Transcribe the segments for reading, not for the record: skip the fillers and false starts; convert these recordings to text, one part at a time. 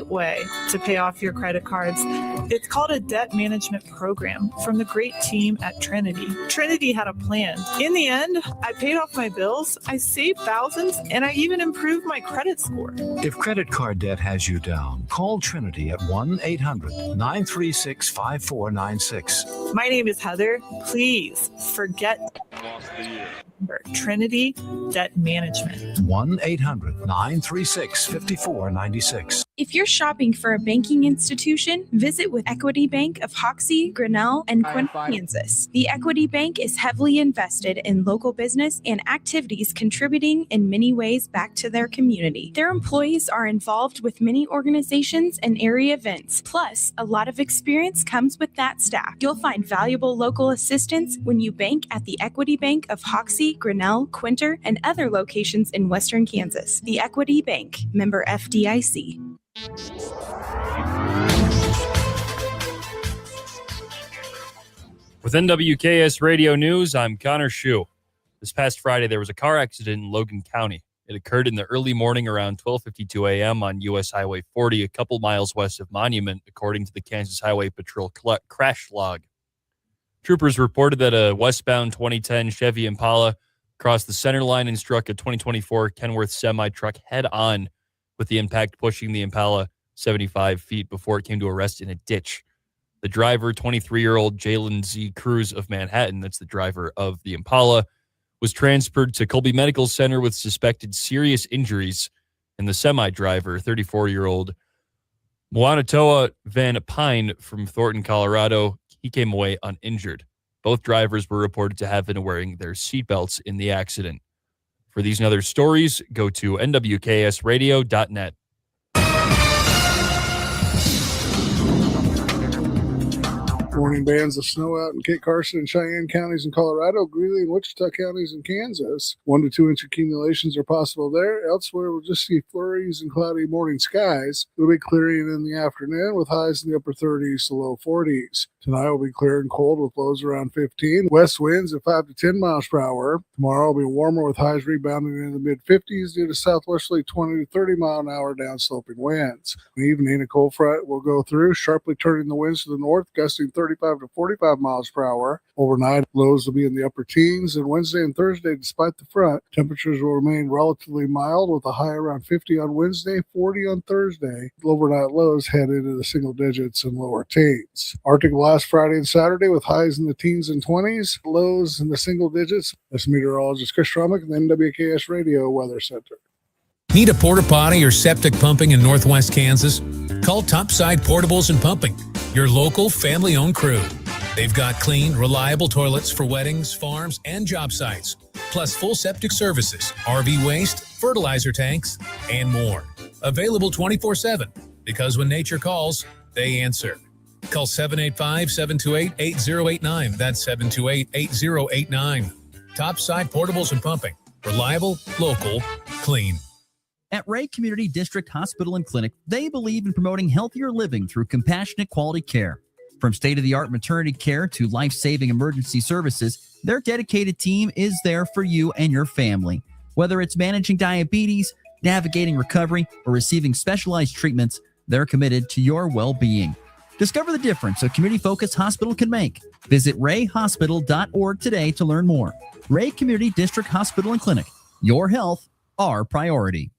great way to pay off your credit cards. It's called a debt management program from the great team at Trinity. Trinity had a plan. In the end, I paid off my bills, I saved thousands, and I even improved my credit score. If credit card debt has you down, call Trinity at 1-800-936-5496. My name is Heather. Please forget Trinity Debt Management. 1-800-936-5496. If you're shopping for a banking institution, visit with Equity Bank of Hoxie, Grinnell, and Quinn, Kansas. The Equity Bank is heavily invested in local business and activities contributing in many ways back to their community. Their employees are involved with many organizations and area events. Plus, a lot of experience comes with that staff. You'll find valuable local assistance when you bank at the Equity Bank of Hoxie, Grinnell, Quinter, and other locations in Western Kansas. The Equity Bank, member FDIC. With NWKS Radio News, I'm Connor Schuh. This past Friday, there was a car accident in Logan County. It occurred in the early morning around 12:52 a.m. on U.S. Highway 40, a couple miles west of Monument, according to the Kansas Highway Patrol crash log. Troopers reported that a westbound 2010 Chevy Impala crossed the center line and struck a 2024 Kenworth semi-truck head-on, with the impact pushing the Impala 75 feet before it came to a rest in a ditch. The driver, 23-year-old Jalen Z. Cruz of Manhattan, that's the driver of the Impala, was transferred to Colby Medical Center with suspected serious injuries, and the semi-driver, 34-year-old Moanatoa Van Pine from Thornton, Colorado, he came away uninjured. Both drivers were reported to have been wearing their seatbelts in the accident. For these and other stories, go to nwksradio.net. Morning bands of snow out in Kit Carson and Cheyenne counties in Colorado, Greeley and Wichita counties in Kansas. 1 to 2 inch accumulations are possible there. Elsewhere, we'll just see flurries and cloudy morning skies. It'll be clearing in the afternoon with highs in the upper 30s to low 40s. Tonight will be clear and cold with lows around 15. West winds at 5 to 10 miles per hour. Tomorrow will be warmer with highs rebounding in the mid-50s due to southwesterly 20 to 30 mile an hour downsloping winds. In the evening, a cold front will go through, sharply turning the winds to the north, gusting 35 to 45 miles per hour. Overnight, lows will be in the upper teens, and Wednesday and Thursday, despite the front, temperatures will remain relatively mild with a high around 50 on Wednesday, 40 on Thursday. Overnight lows head into the single digits and lower teens. Arctic will last Friday and Saturday with highs in the teens and 20s, lows in the single digits. This meteorologist Chris Schromick in the NWKS Radio Weather Center. Need a porta potty or septic pumping in Northwest Kansas? Call Topside Portables and Pumping, your local family-owned crew. They've got clean, reliable toilets for weddings, farms, and job sites, plus full septic services, RV waste, fertilizer tanks, and more. Available 24/7, because when nature calls, they answer. Call 785-728-8089. That's 728-8089. Topside Portables and Pumping. Reliable, local, clean. At Ray Community District Hospital and Clinic, they believe in promoting healthier living through compassionate quality care. From state-of-the-art maternity care to life-saving emergency services, their dedicated team is there for you and your family. Whether it's managing diabetes, navigating recovery, or receiving specialized treatments, they're committed to your well-being. Discover the difference a community-focused hospital can make. Visit rayhospital.org today to learn more. Ray Community District Hospital and Clinic. Your health, our priority.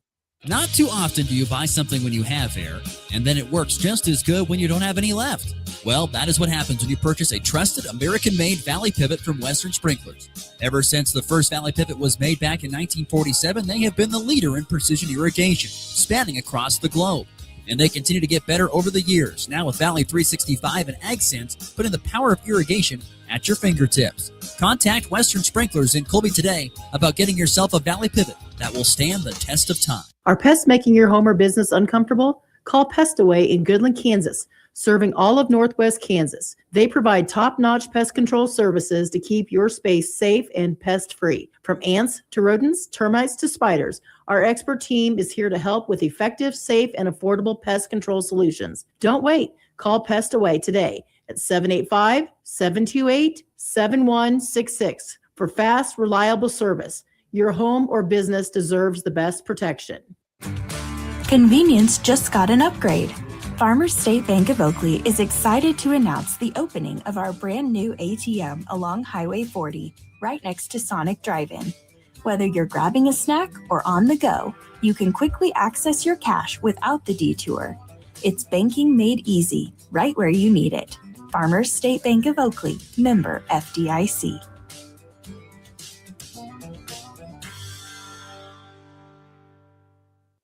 Not too often do you buy something when you have air, and then it works just as good when you don't have any left. Well, that is what happens when you purchase a trusted American-made Valley Pivot from Western Sprinklers. Ever since the first Valley Pivot was made back in 1947, they have been the leader in precision irrigation, spanning across the globe. And they continue to get better over the years, now with Valley 365 and AgSense, putting the power of irrigation at your fingertips. Contact Western Sprinklers in Colby today about getting yourself a Valley Pivot that will stand the test of time. Are pests making your home or business uncomfortable? Call Pest Away in Goodland, Kansas, serving all of Northwest Kansas. They provide top-notch pest control services to keep your space safe and pest-free. From ants to rodents, termites to spiders, our expert team is here to help with effective, safe, and affordable pest control solutions. Don't wait. Call Pest Away today at 785-728-7166 for fast, reliable service. Your home or business deserves the best protection. Convenience just got an upgrade. Farmers State Bank of Oakley is excited to announce the opening of our brand new ATM along Highway 40, right next to Sonic Drive-In. Whether you're grabbing a snack or on the go, you can quickly access your cash without the detour. It's banking made easy, right where you need it. Farmers State Bank of Oakley, member FDIC.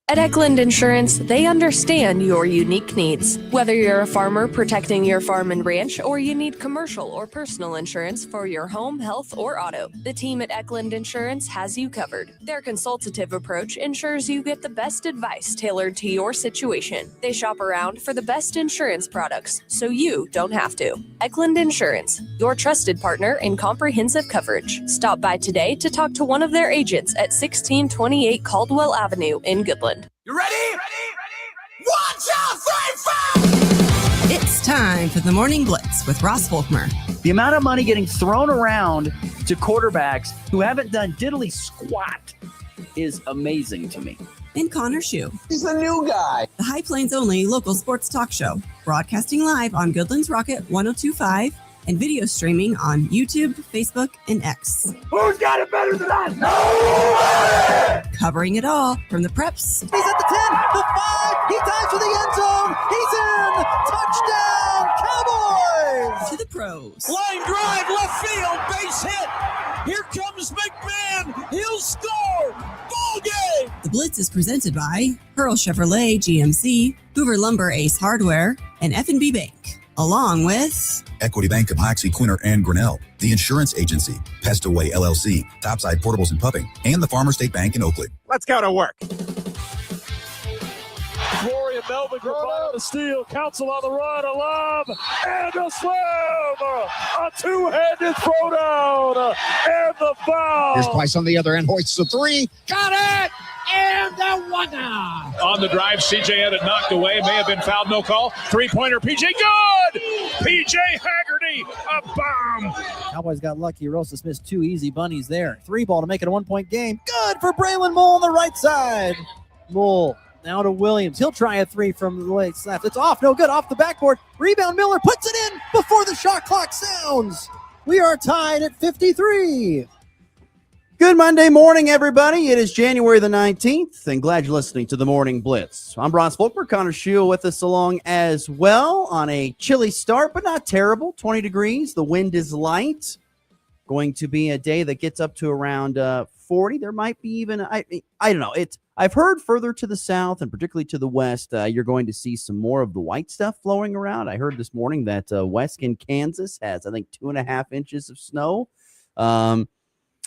At Eklund Insurance, they understand your unique needs. Whether you're a farmer protecting your farm and ranch, or you need commercial or personal insurance for your home, health, or auto, the team at Eklund Insurance has you covered. Their consultative approach ensures you get the best advice tailored to your situation. They shop around for the best insurance products, so you don't have to. Eklund Insurance, your trusted partner in comprehensive coverage. Stop by today to talk to one of their agents at 1628 Caldwell Avenue in Goodland. You ready? Ready? 1, 2, 3, 4! It's time for the Morning Blitz with Ross Volkmer. The amount of money getting thrown around to quarterbacks who haven't done diddly squat is amazing to me. And Connor Schuh. He's the new guy. The High Plains only local sports talk show. Broadcasting live on Goodland's Rocket 102.5 and video streaming on YouTube, Facebook, and X. Who's got it better than us? Nobody! Covering it all from the preps. He's at the 10, the 5, he dives for the end zone. He's in! Touchdown, Cowboys! To the pros. Line drive, left field, base hit. Here comes McMahon. He'll score. Ball game. The Blitz is presented by Pearl Chevrolet GMC, Hoover Lumber Ace Hardware, and F&B Bank. Along with Equity Bank of Hoxie, Quinter, and Grinnell, the Insurance Agency, Pestaway LLC, Topside Portables and Pumping, and the Farmer State Bank in Oakley. Let's go to work. Rory and Melvin combine the steal. Council on the run, a lob, and a slam. A two-handed throwdown, and the foul. Here's Price on the other end, hoists a three. Got it! And the one out. On the drive, CJ had it knocked away. May have been fouled, no call. Three-pointer, PJ, good! PJ Haggerty, a bomb. Cowboys got lucky. Rosas missed 2 easy bunnies there. 3 ball to make it a 1-point game. Good for Braylon Mole on the right side. Mole now to Williams. He'll try a 3 from the left. It's off. No good. Off the backboard. Rebound. Miller puts it in before the shot clock sounds. We are tied at 53. Good Monday morning, everybody. It is January the 19th, and glad you're listening to the Morning Blitz. I'm Ross Volkmer. Connor Schuh with us along as well on a chilly start, but not terrible. 20 degrees. The wind is light. Going to be a day that gets up to around 40. There might be even, I don't know. I've heard further to the south and particularly to the west, you're going to see some more of the white stuff flowing around. I heard this morning that Weskin, Kansas has, I think, 2.5 inches of snow.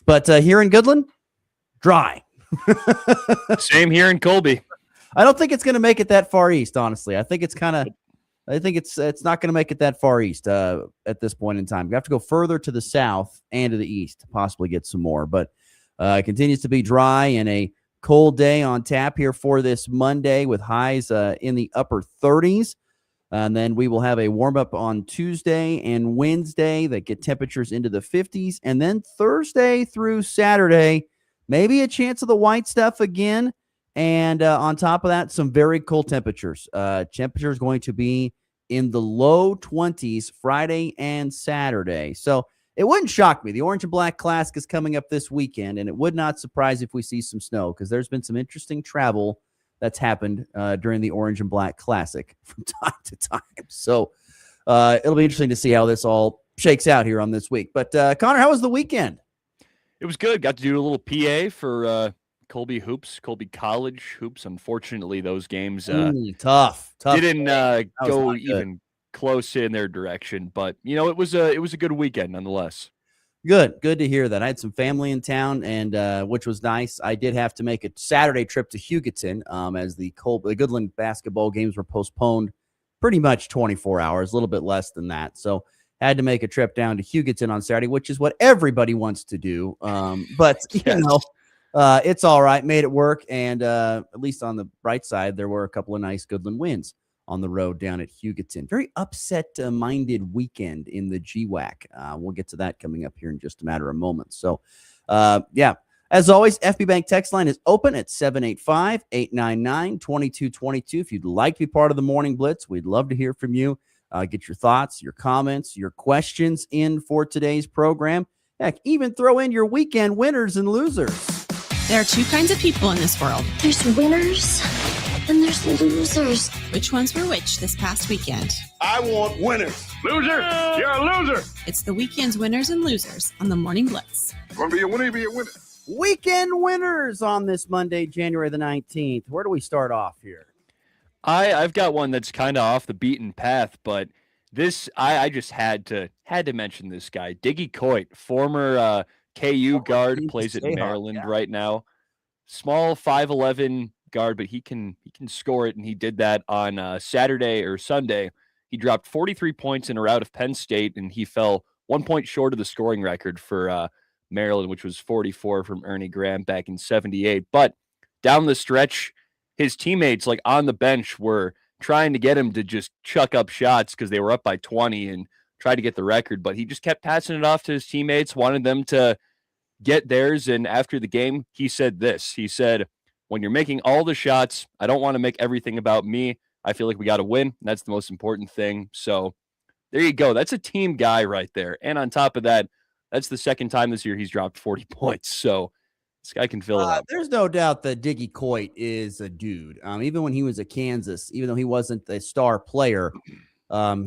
But here in Goodland, dry. Same here in Colby. I don't think it's going to make it that far east, honestly. I think it's not going to make it that far east at this point in time. You have to go further to the south and to the east to possibly get some more. But it continues to be dry and a cold day on tap here for this Monday with highs in the upper 30s. And then we will have a warm-up on Tuesday and Wednesday that get temperatures into the 50s. And then Thursday through Saturday, maybe a chance of the white stuff again. And on top of that, some very cold temperatures. Temperatures going to be in the low 20s Friday and Saturday. So it wouldn't shock me. The Orange and Black Classic is coming up this weekend, and it would not surprise if we see some snow because there's been some interesting travel that's happened during the Orange and Black Classic from time to time. So it'll be interesting to see how this all shakes out here on this week. But Connor, how was the weekend? It was good. Got to do a little PA for Colby hoops, Colby College hoops. Unfortunately, those games tough. Didn't go even close in their direction. But it was a good weekend nonetheless. Good to hear that. I had some family in town, and which was nice. I did have to make a Saturday trip to Hugoton as the Goodland basketball games were postponed pretty much 24 hours, a little bit less than that. So I had to make a trip down to Hugoton on Saturday, which is what everybody wants to do. But, it's all right. Made it work. And at least on the bright side, there were a couple of nice Goodland wins on the road down at Hugoton. Very upset-minded weekend in the GWAC. We'll get to that coming up here in just a matter of moments. So, As always, FB Bank text line is open at 785-899-2222. If you'd like to be part of the Morning Blitz, we'd love to hear from you. Get your thoughts, your comments, your questions in for today's program. Heck, even throw in your weekend winners and losers. There are two kinds of people in this world. There's winners and there's losers. Which ones were which this past weekend? I want winners. Loser! You're a loser! It's the weekend's winners and losers on the Morning Blitz. Want to be a winner, be a winner. Weekend winners on this Monday, January the 19th. Where do we start off here? I've got one that's kind of off the beaten path, but this I just had to mention this guy, Diggy Coit, former KU guard, plays at Maryland right now. Small 5'11" guard, but he can score it, and he did that on Saturday or Sunday. He dropped 43 points in a rout of Penn State, and he fell 1 point short of the scoring record for Maryland, which was 44 from Ernie Graham back in 78. But down the stretch, his teammates, like on the bench, were trying to get him to just chuck up shots because they were up by 20 and try to get the record. But he just kept passing it off to his teammates, wanted them to get theirs. And after the game, he said this. He said, when you're making all the shots, I don't want to make everything about me. I feel like we got to win. That's the most important thing. So there you go. That's a team guy right there. And on top of that, that's the second time this year he's dropped 40 points. So this guy can fill it up. There's no doubt that Diggy Coit is a dude. Even when he was at Kansas, even though he wasn't a star player,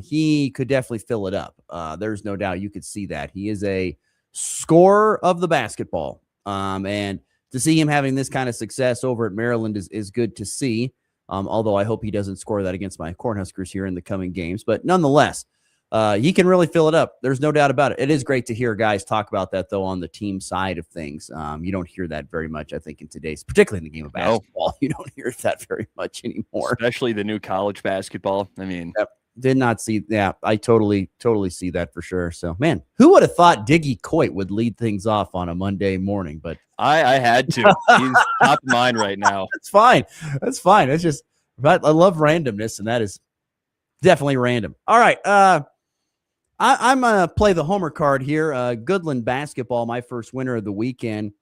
he could definitely fill it up. There's no doubt you could see that. He is a scorer of the basketball. And to see him having this kind of success over at Maryland is good to see. Although I hope he doesn't score that against my Cornhuskers here in the coming games. But nonetheless, he can really fill it up. There's no doubt about it. It is great to hear guys talk about that, though, on the team side of things. You don't hear that very much, I think, in today's, particularly in the game of basketball. No. You don't hear that very much anymore. Especially the new college basketball. I mean, did not see. Yeah, I totally see that for sure. So, man, who would have thought Diggy Coit would lead things off on a Monday morning? But I had to. He's top of mind right now. That's fine. That's fine. It's just, I love randomness, and that is definitely random. All right. I'm going to play the homer card here. Goodland basketball, my first winner of the weekend.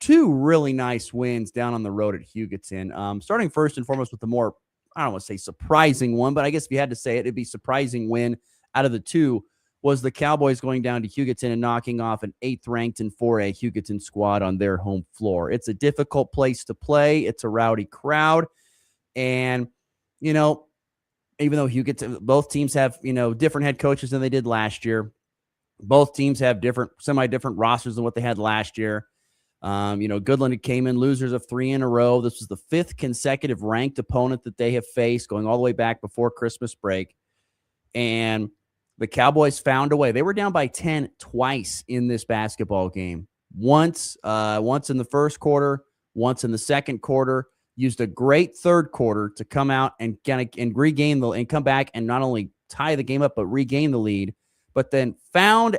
Two really nice wins down on the road at Hugoton. Starting first and foremost with the more, I don't want to say surprising one, but I guess if you had to say it, it'd be surprising win out of the two was the Cowboys going down to Hugoton and knocking off an 8th-ranked and 4A Hugoton squad on their home floor. It's a difficult place to play. It's a rowdy crowd. And, you know, even though both teams have, different head coaches than they did last year. Both teams have semi-different rosters than what they had last year. Goodland came in losers of 3 in a row. This was the 5th consecutive ranked opponent that they have faced going all the way back before Christmas break. And the Cowboys found a way. They were down by 10 twice in this basketball game. Once in the first quarter, once in the second quarter. Used a great third quarter to come out and regain and come back and not only tie the game up but regain the lead, but then found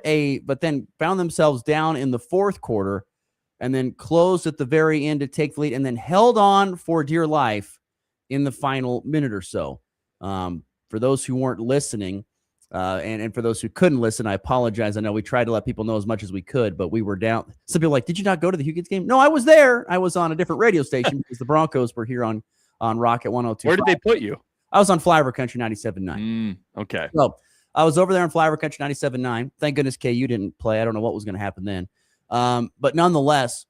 themselves down in the fourth quarter and then closed at the very end to take the lead and then held on for dear life in the final minute or so. For those who weren't listening, and for those who couldn't listen, I apologize. I know we tried to let people know as much as we could, but we were down. Some people were like, did you not go to the Hugoton game? No, I was there. I was on a different radio station because the Broncos were here on Rocket 102. Where did they put you? I was on Flyover Country 97.9. Okay. So I was over there on Flyover Country 97.9. Thank goodness KU didn't play. I don't know what was going to happen then. But nonetheless,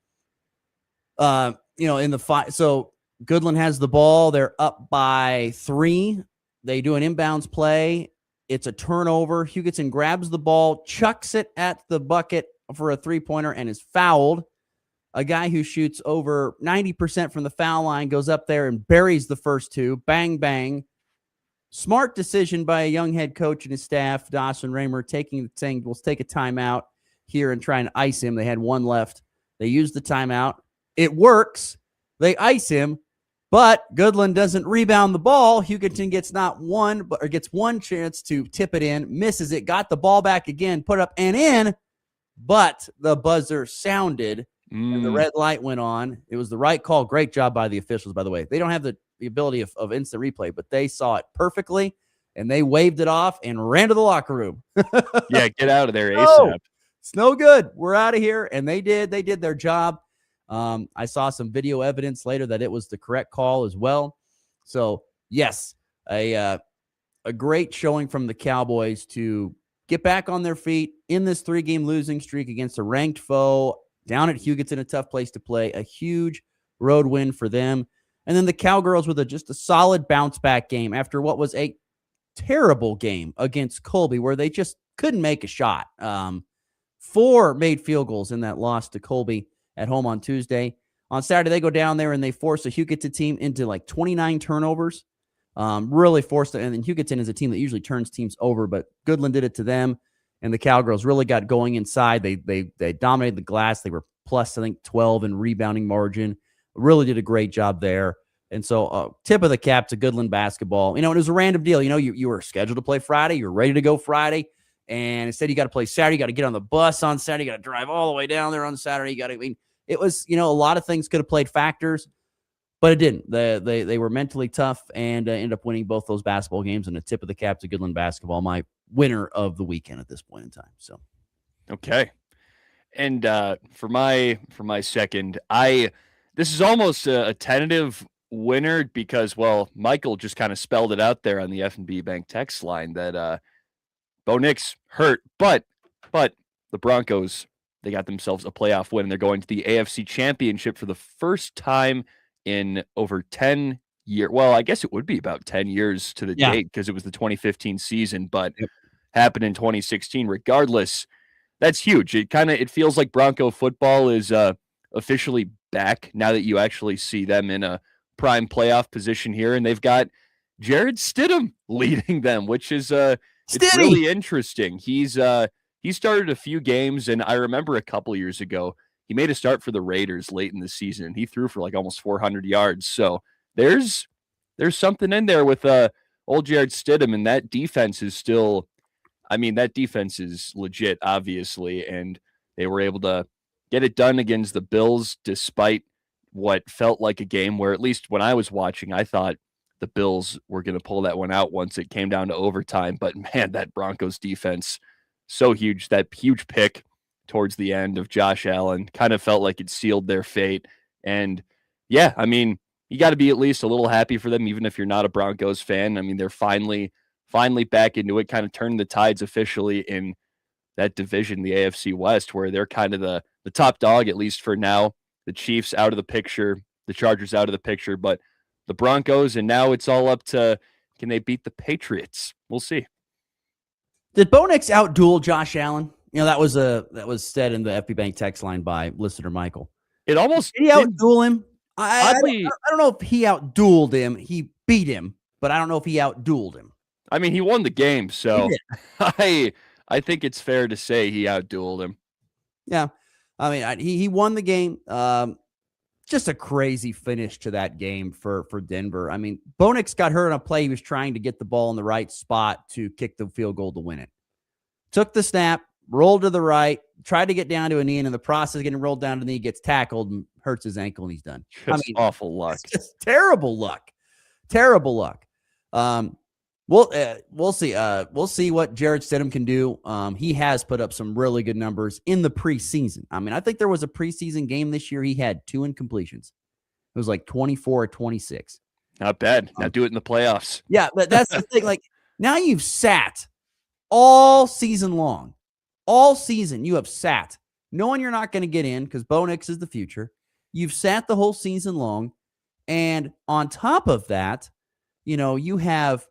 in the fight, so Goodland has the ball. They're up by 3. They do an inbounds play. It's a turnover. Hugoton grabs the ball, chucks it at the bucket for a 3-pointer, and is fouled. A guy who shoots over 90% from the foul line goes up there and buries the first 2. Bang, bang. Smart decision by a young head coach and his staff, Dawson Raymer, saying, we'll take a timeout here and try and ice him. They had 1 left. They used the timeout. It works. They ice him. But Goodland doesn't rebound the ball. Hugoton gets gets one chance to tip it in, misses it, got the ball back again, put up and in, but the buzzer sounded and the red light went on. It was the right call. Great job by the officials, by the way. They don't have the ability of instant replay, but they saw it perfectly, and they waved it off and ran to the locker room. Yeah, get out of there ASAP. It's no good. We're out of here, and they did. They did their job. I saw some video evidence later that it was the correct call as well. So, yes, a great showing from the Cowboys to get back on their feet in this 3-game losing streak against a ranked foe down at Hugoton, a tough place to play. A huge road win for them. And then the Cowgirls with just a solid bounce back game after what was a terrible game against Colby where they just couldn't make a shot. 4 made field goals in that loss to Colby at home on Tuesday. On Saturday, they go down there and they force a Hugoton team into like 29 turnovers. Really forced it. And then Hugoton is a team that usually turns teams over, but Goodland did it to them. And the Cowgirls really got going inside. They dominated the glass. They were plus, I think, 12 in rebounding margin. Really did a great job there. And so tip of the cap to Goodland basketball. It was a random deal. You were scheduled to play Friday. You're ready to go Friday. And instead you got to play Saturday. You got to get on the bus on Saturday. You got to drive all the way down there on Saturday. It was, a lot of things could have played factors, but it didn't. They were mentally tough and ended up winning both those basketball games. And a tip of the cap to Goodland basketball, my winner of the weekend at this point in time. So, okay. And for my second, this is almost a tentative winner because, well, Michael just kind of spelled it out there on the F&B Bank text line that Bo Nix hurt, but the Broncos, they got themselves a playoff win, and they're going to the AFC Championship for the first time in over 10 years. Well, I guess it would be about 10 years to the date because it was the 2015 season, but happened in 2016. Regardless, that's huge. It feels like Bronco football is officially back now that you actually see them in a prime playoff position here, and they've got Jared Stidham leading them, which is it's really interesting. He started a few games, and I remember a couple years ago, he made a start for the Raiders late in the season, and he threw for like almost 400 yards. So there's something in there with old Jared Stidham, and that defense is still, that defense is legit, obviously, and they were able to get it done against the Bills despite what felt like a game where, at least when I was watching, I thought the Bills were going to pull that one out once it came down to overtime. But man, that Broncos defense, so huge. That huge pick towards the end of Josh Allen kind of felt like it sealed their fate. And yeah, you got to be at least a little happy for them, even if you're not a Broncos fan. They're finally back into it, kind of turning the tides officially in that division, the AFC West, where they're kind of the top dog, at least for now. The Chiefs out of the picture, the Chargers out of the picture, but the Broncos, and now it's all up to, can they beat the Patriots? We'll see. Did Bo Nix outduel Josh Allen? That was said in the FB Bank text line by listener Michael. It almost did he outduel him? I don't know if he outdueled him. He beat him, but I don't know if he outdueled him. He won the game, so I think it's fair to say he outdueled him. Yeah. He won the game. Just a crazy finish to that game for Denver. Bo Nix got hurt on a play. He was trying to get the ball in the right spot to kick the field goal to win it. Took the snap, rolled to the right, tried to get down to a knee, and in the process of getting rolled down to the knee, gets tackled and hurts his ankle, and he's done. Awful luck. Just terrible luck. Terrible luck. We'll see. We'll see what Jared Stidham can do. He has put up some really good numbers in the preseason. I think there was a preseason game this year. He had 2 incompletions. It was like 24 or 26. Not bad. Now do it in the playoffs. Yeah, but that's the thing. Like, now you've sat all season long. All season you have sat, knowing you're not going to get in because Bo Nix is the future. You've sat the whole season long, and on top of that, you have.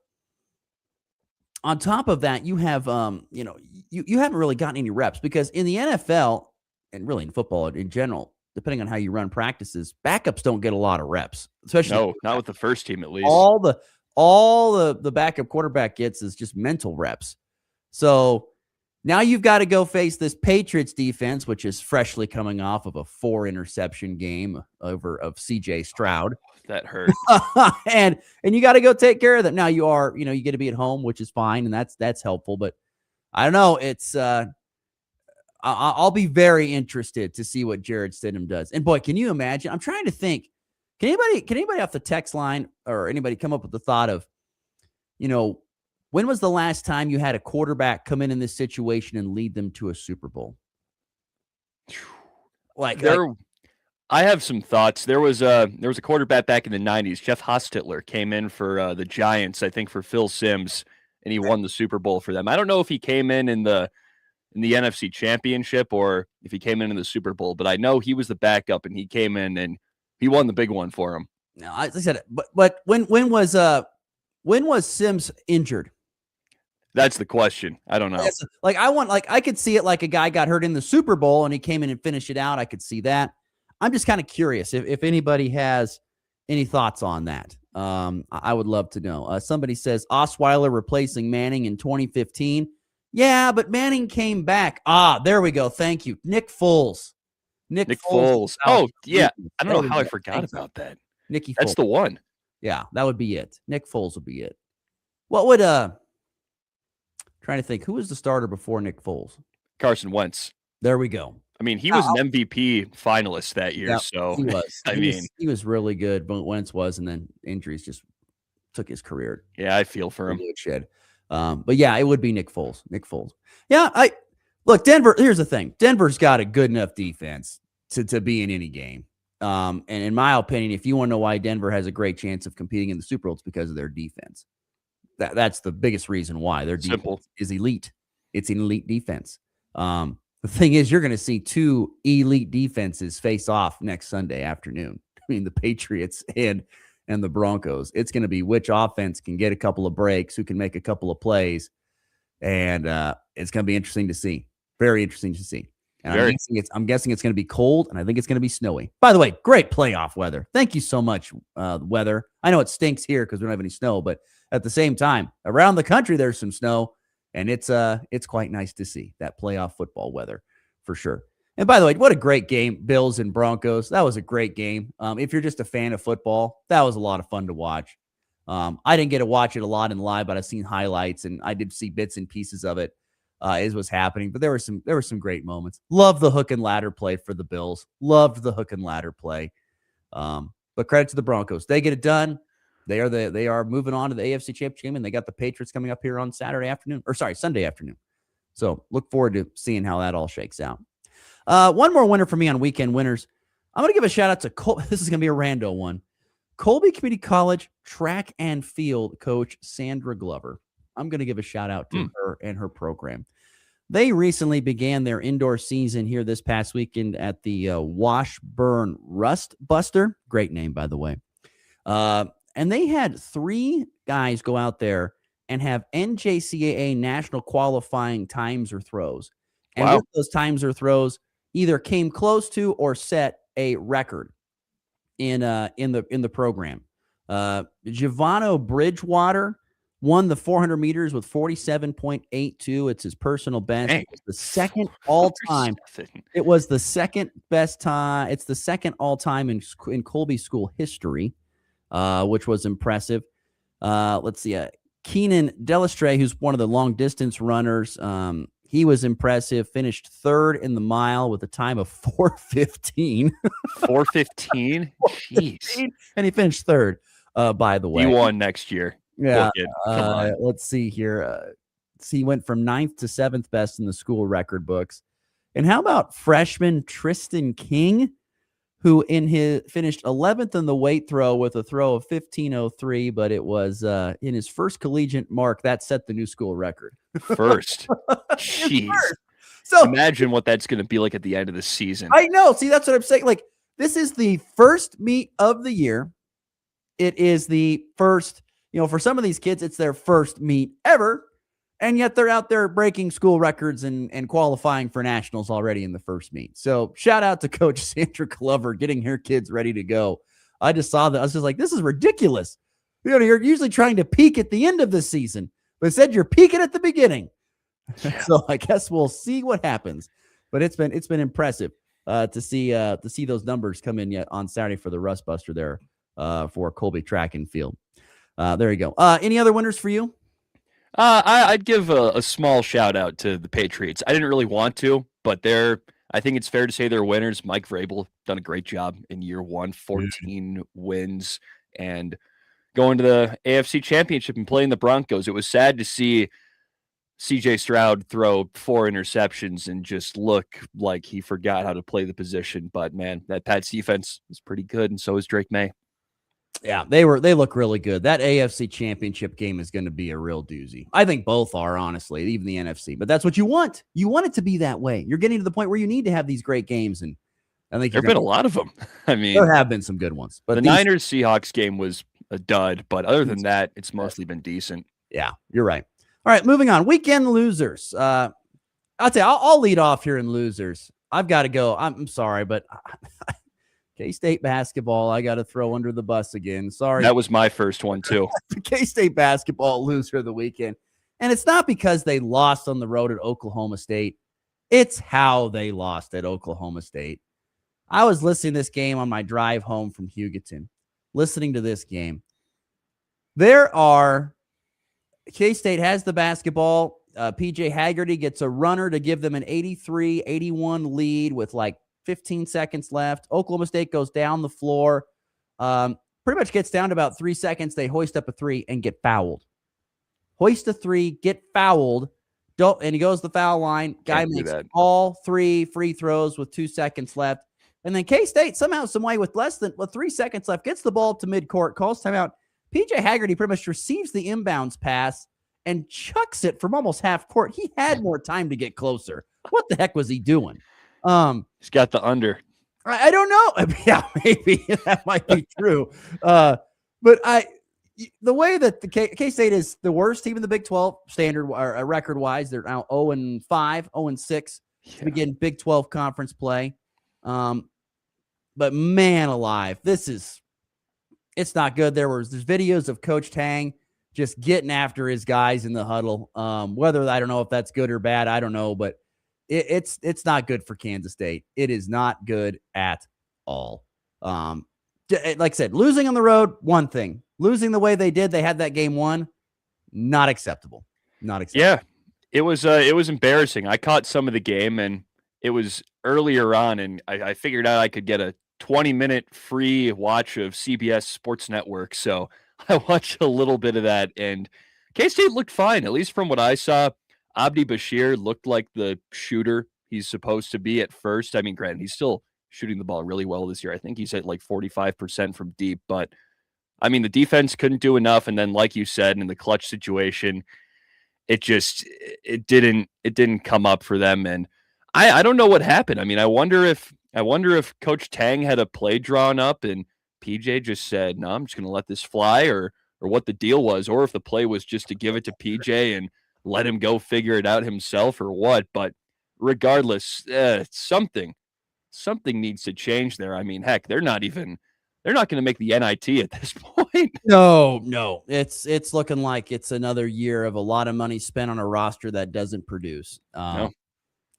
On top of that, you have, you haven't really gotten any reps because in the NFL and really in football in general, depending on how you run practices, backups don't get a lot of reps, especially not with the first team at least. All the backup quarterback gets is just mental reps. So now you've got to go face this Patriots defense, which is freshly coming off of a 4-interception game of CJ Stroud. That hurt. and you got to go take care of that. Now you get to be at home, which is fine, and that's helpful. But I don't know. It's I'll be very interested to see what Jared Stidham does. And boy, can you imagine? I'm trying to think. Can anybody off the text line or anybody come up with the thought of, when was the last time you had a quarterback come in this situation and lead them to a Super Bowl? I have some thoughts. There was a quarterback back in the 90s. Jeff Hostetler came in for the Giants, I think, for Phil Simms, and he won the Super Bowl for them. I don't know if he came in the NFC Championship or if he came in the Super Bowl, but I know he was the backup, and he came in and he won the big one for him. No, I said it, but when was Simms injured? That's the question. I don't know. I could see it like a guy got hurt in the Super Bowl and he came in and finished it out. I could see that. I'm just kind of curious if anybody has any thoughts on that. I would love to know. Somebody says Osweiler replacing Manning in 2015. Yeah, but Manning came back. There we go. Thank you. Nick Foles. Nick Foles. Oh, yeah. I don't know how I forgot about that. Nicky Foles. That's the one. Yeah, that would be it. Nick Foles would be it. What would trying to think, who was the starter before Nick Foles? Carson Wentz. There we go. I mean, he was an MVP finalist that year, so he was. He was really good, but Wentz was, and then injuries just took his career. Yeah, I feel for him. Shed. But yeah, it would be Nick Foles. Nick Foles. Yeah, look, Denver. Here's the thing: Denver's got a good enough defense to be in any game. And in my opinion, if you want to know why Denver has a great chance of competing in the Super Bowl, it's because of their defense. That's the biggest reason why their defense is elite. It's an elite defense. The thing is, you're going to see two elite defenses face off next Sunday afternoon. I mean, the Patriots and the Broncos. It's going to be which offense can get a couple of breaks, who can make a couple of plays, and it's going to be interesting to see. Very interesting to see. And I'm guessing it's going to be cold, and I think it's going to be snowy. By the way, great playoff weather. Thank you so much, weather. I know it stinks here because we don't have any snow, but at the same time, around the country there's some snow. And it's quite nice to see that playoff football weather for sure. And by the way, what a great game, Bills and Broncos. That was a great game. If you're just a fan of football, that was a lot of fun to watch. I didn't get to watch it a lot in live, but I've seen highlights and I did see bits and pieces of it as was happening. But there were some great moments. Love the hook and ladder play for the Bills. Loved the hook and ladder play. But credit to the Broncos. They get it done. They are moving on to the AFC Championship game, and they got the Patriots coming up here on Sunday afternoon. So look forward to seeing how that all shakes out. One more winner for me on weekend winners. I'm going to give a shout out to this is going to be a rando one. Colby Community College track and field coach Sandra Glover. I'm going to give a shout out to her and her program. They recently began their indoor season here this past weekend at the Washburn Rust Buster. Great name, by the way. And they had 3 guys go out there and have NJCAA national qualifying times or throws. And with those times or throws, either came close to or set a record in the program. Giovanni Bridgewater won the 400 meters with 47.82. It's his personal best. It was the second all time. It was the second best time. It's the second all time in Colby school history. Which was impressive. Let's see. Keenan Delestre, who's one of the long distance runners, he was impressive. Finished 3rd in the mile with a time of 4:15. 4:15? Jeez. And he finished 3rd, by the way. He won next year. Yeah. Let's see here. He went from 9th to 7th best in the school record books. And how about freshman Tristan King, who finished 11th in the weight throw with a throw of 15:03, but it was in his first collegiate mark that set the new school record. First. Jeez. So imagine what that's going to be like at the end of the season. I know. See, that's what I'm saying. Like, this is the first meet of the year. It is the first, for some of these kids, it's their first meet ever. And yet they're out there breaking school records and qualifying for nationals already in the first meet. So shout out to Coach Sandra Glover getting her kids ready to go. I just saw that. I was just like, this is ridiculous. You're usually trying to peak at the end of the season, but instead you're peaking at the beginning. Yeah. So I guess we'll see what happens. But it's been impressive to see those numbers come in yet on Saturday for the Rust Buster there for Colby track and field. There you go. Any other winners for you? I'd give a small shout out to the Patriots. I didn't really want to, but I think it's fair to say they're winners. Mike Vrabel done a great job in year 1, 14 wins, and going to the AFC Championship and playing the Broncos. It was sad to see CJ Stroud throw 4 interceptions and just look like he forgot how to play the position. But man, that Pats defense is pretty good, and so is Drake May. Yeah, they look really good. That AFC Championship game is going to be a real doozy. I think both are, honestly, even the NFC. But that's what you want. You want it to be that way. You're getting to the point where you need to have these great games, and I think there have been a lot of them. I mean, there have been some good ones. But the Niners Seahawks game was a dud, but other than that, it's mostly been decent. Yeah, you're right. All right, moving on. Weekend losers. I'll tell you, I'll lead off here in losers. I've got to go. I'm sorry, but K-State basketball, I got to throw under the bus again. Sorry. That was my first one, too. K-State basketball loser of the weekend. And it's not because they lost on the road at Oklahoma State. It's how they lost at Oklahoma State. I was listening to this game on my drive home from Hugoton, listening to this game. K-State has the basketball. PJ Haggerty gets a runner to give them an 83-81 lead with like 15 seconds left. Oklahoma State goes down the floor. Pretty much gets down to about 3 seconds. They hoist up a 3 and get fouled. Hoist a 3, get fouled. And he goes to the foul line. Guy makes all 3 free throws with 2 seconds left. And then K-State somehow, some way with 3 seconds left, gets the ball to midcourt, calls timeout. PJ Haggerty pretty much receives the inbounds pass and chucks it from almost half court. He had more time to get closer. What the heck was he doing? He's got the under. I don't know. Yeah, maybe that might be true. But the way that the K-State is the worst team in the Big 12 standard or record-wise, they're now 0-5, 0-6 to begin Big 12 conference play. But man alive, it's not good. There's videos of Coach Tang just getting after his guys in the huddle. Whether I don't know if that's good or bad, I don't know, but it's not good for Kansas State. It is not good at all. Like I said, losing on the road, one thing. Losing the way they did, they had that game won, not acceptable. Not acceptable. Yeah, it was embarrassing. I caught some of the game, and it was earlier on, and I figured out I could get a 20-minute free watch of CBS Sports Network. So I watched a little bit of that, and K-State looked fine, at least from what I saw. Abdi Bashir looked like the shooter he's supposed to be at first. I mean, granted, he's still shooting the ball really well this year. I think he's at like 45% from deep, but I mean, the defense couldn't do enough. And then, like you said, in the clutch situation, it didn't come up for them. And I don't know what happened. I mean, I wonder if Coach Tang had a play drawn up and PJ just said, no, I'm just going to let this fly, or what the deal was, or if the play was just to give it to PJ and let him go figure it out himself or what. But regardless, something needs to change there. I mean, heck, they're not going to make the NIT at this point. No. It's looking like it's another year of a lot of money spent on a roster that doesn't produce. No.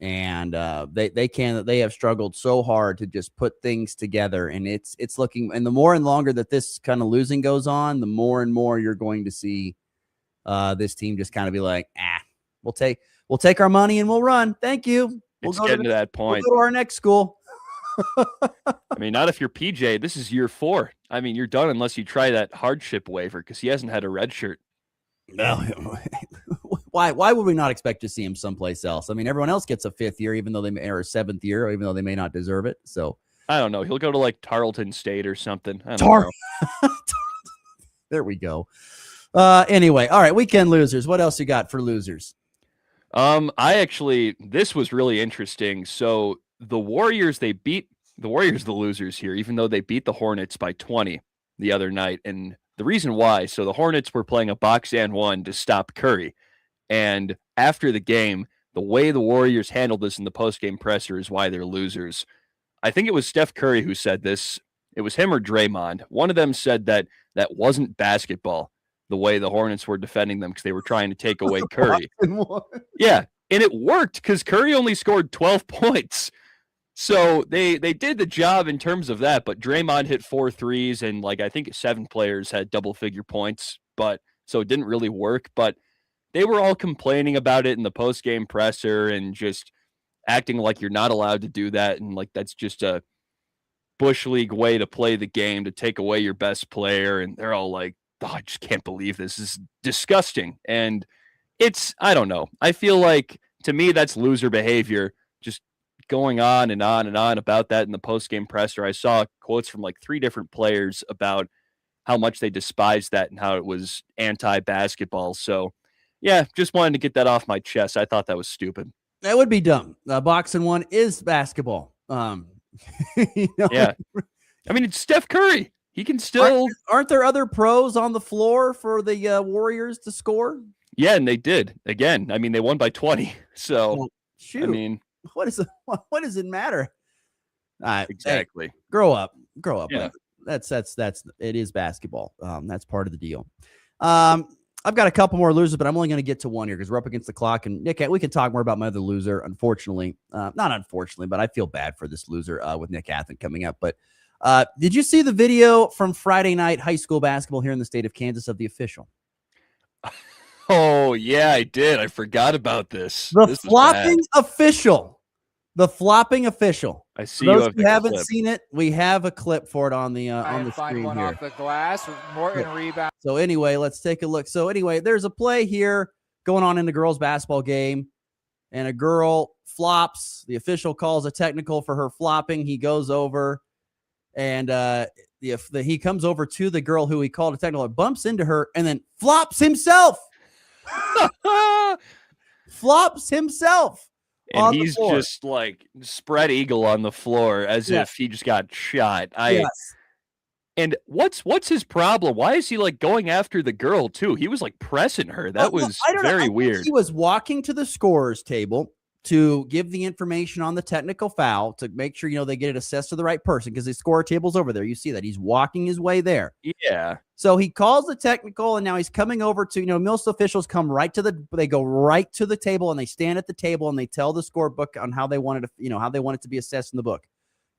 And they have struggled so hard to just put things together, and it's looking, and the more and longer that this kind of losing goes on, the more and more you're going to see this team just kind of be like, we'll take our money and we'll run. Thank you. It's getting to that point. We'll go to our next school. I mean, not if you're PJ. This is year 4. I mean, you're done unless you try that hardship waiver, because he hasn't had a red shirt. No. Why would we not expect to see him someplace else? I mean, everyone else gets a 5th year, even though they may, or a 7th year, even though they may not deserve it. So I don't know. He'll go to like Tarleton State or something. I don't know. There we go. Anyway, all right. Weekend losers. What else you got for losers? This was really interesting. So the Warriors, the losers here, even though they beat the Hornets by 20 the other night. And the reason why, so the Hornets were playing a box and one to stop Curry. And after the game, the way the Warriors handled this in the post-game presser is why they're losers. I think it was Steph Curry who said this. It was him or Draymond. One of them said that wasn't basketball, the way the Hornets were defending them, because they were trying to take away Curry. Yeah, and it worked because Curry only scored 12 points. So they did the job in terms of that, but Draymond hit 4 threes, and I think 7 players had double-figure points, so it didn't really work. But they were all complaining about it in the post-game presser and just acting like you're not allowed to do that, and that's just a Bush League way to play the game, to take away your best player. And they're all like, I just can't believe this. This is disgusting. And I don't know. I feel like, to me, that's loser behavior. Just going on and on and on about that in the post-game presser. I saw quotes from like 3 different players about how much they despised that and how it was anti-basketball. So, yeah, just wanted to get that off my chest. I thought that was stupid. That would be dumb. Boxing 1 is basketball. Yeah. I mean, it's Steph Curry. He can still... Aren't there other pros on the floor for the Warriors to score? Yeah, and they did. Again, I mean, they won by 20. So, well, shoot. I mean... What does it matter? Exactly. Hey, grow up. Yeah. That's it is basketball. That's part of the deal. I've got a couple more losers, but I'm only going to get to one here because we're up against the clock. And Nick, we can talk more about my other loser. Unfortunately, not unfortunately, but I feel bad for this loser with Nick Athen coming up. But did you see the video from Friday night high school basketball here in the state of Kansas of the official? Oh, yeah, I did. I forgot about this. The flopping official. The flopping official. I see. For those you who haven't seen it, we have a clip for it on the screen one here. Off the glass. Morgan rebound. So anyway, let's take a look. So anyway, there's a play here going on in the girls' basketball game, and a girl flops. The official calls a technical for her flopping. He goes over, and he comes over to the girl who he called a technical, bumps into her, and then flops himself. Flops himself. And he's just like spread eagle on the floor as if he just got shot. And what's his problem? Why is he like going after the girl too? He was like pressing her. That was very weird. He was walking to the scorer's table to give the information on the technical foul to make sure, they get it assessed to the right person because the scorer table's over there. You see that he's walking his way there. Yeah. So he calls the technical, and now he's coming over to, most officials come they go right to the table, and they stand at the table, and they tell the scorebook on how they wanted to, how they want it to be assessed in the book,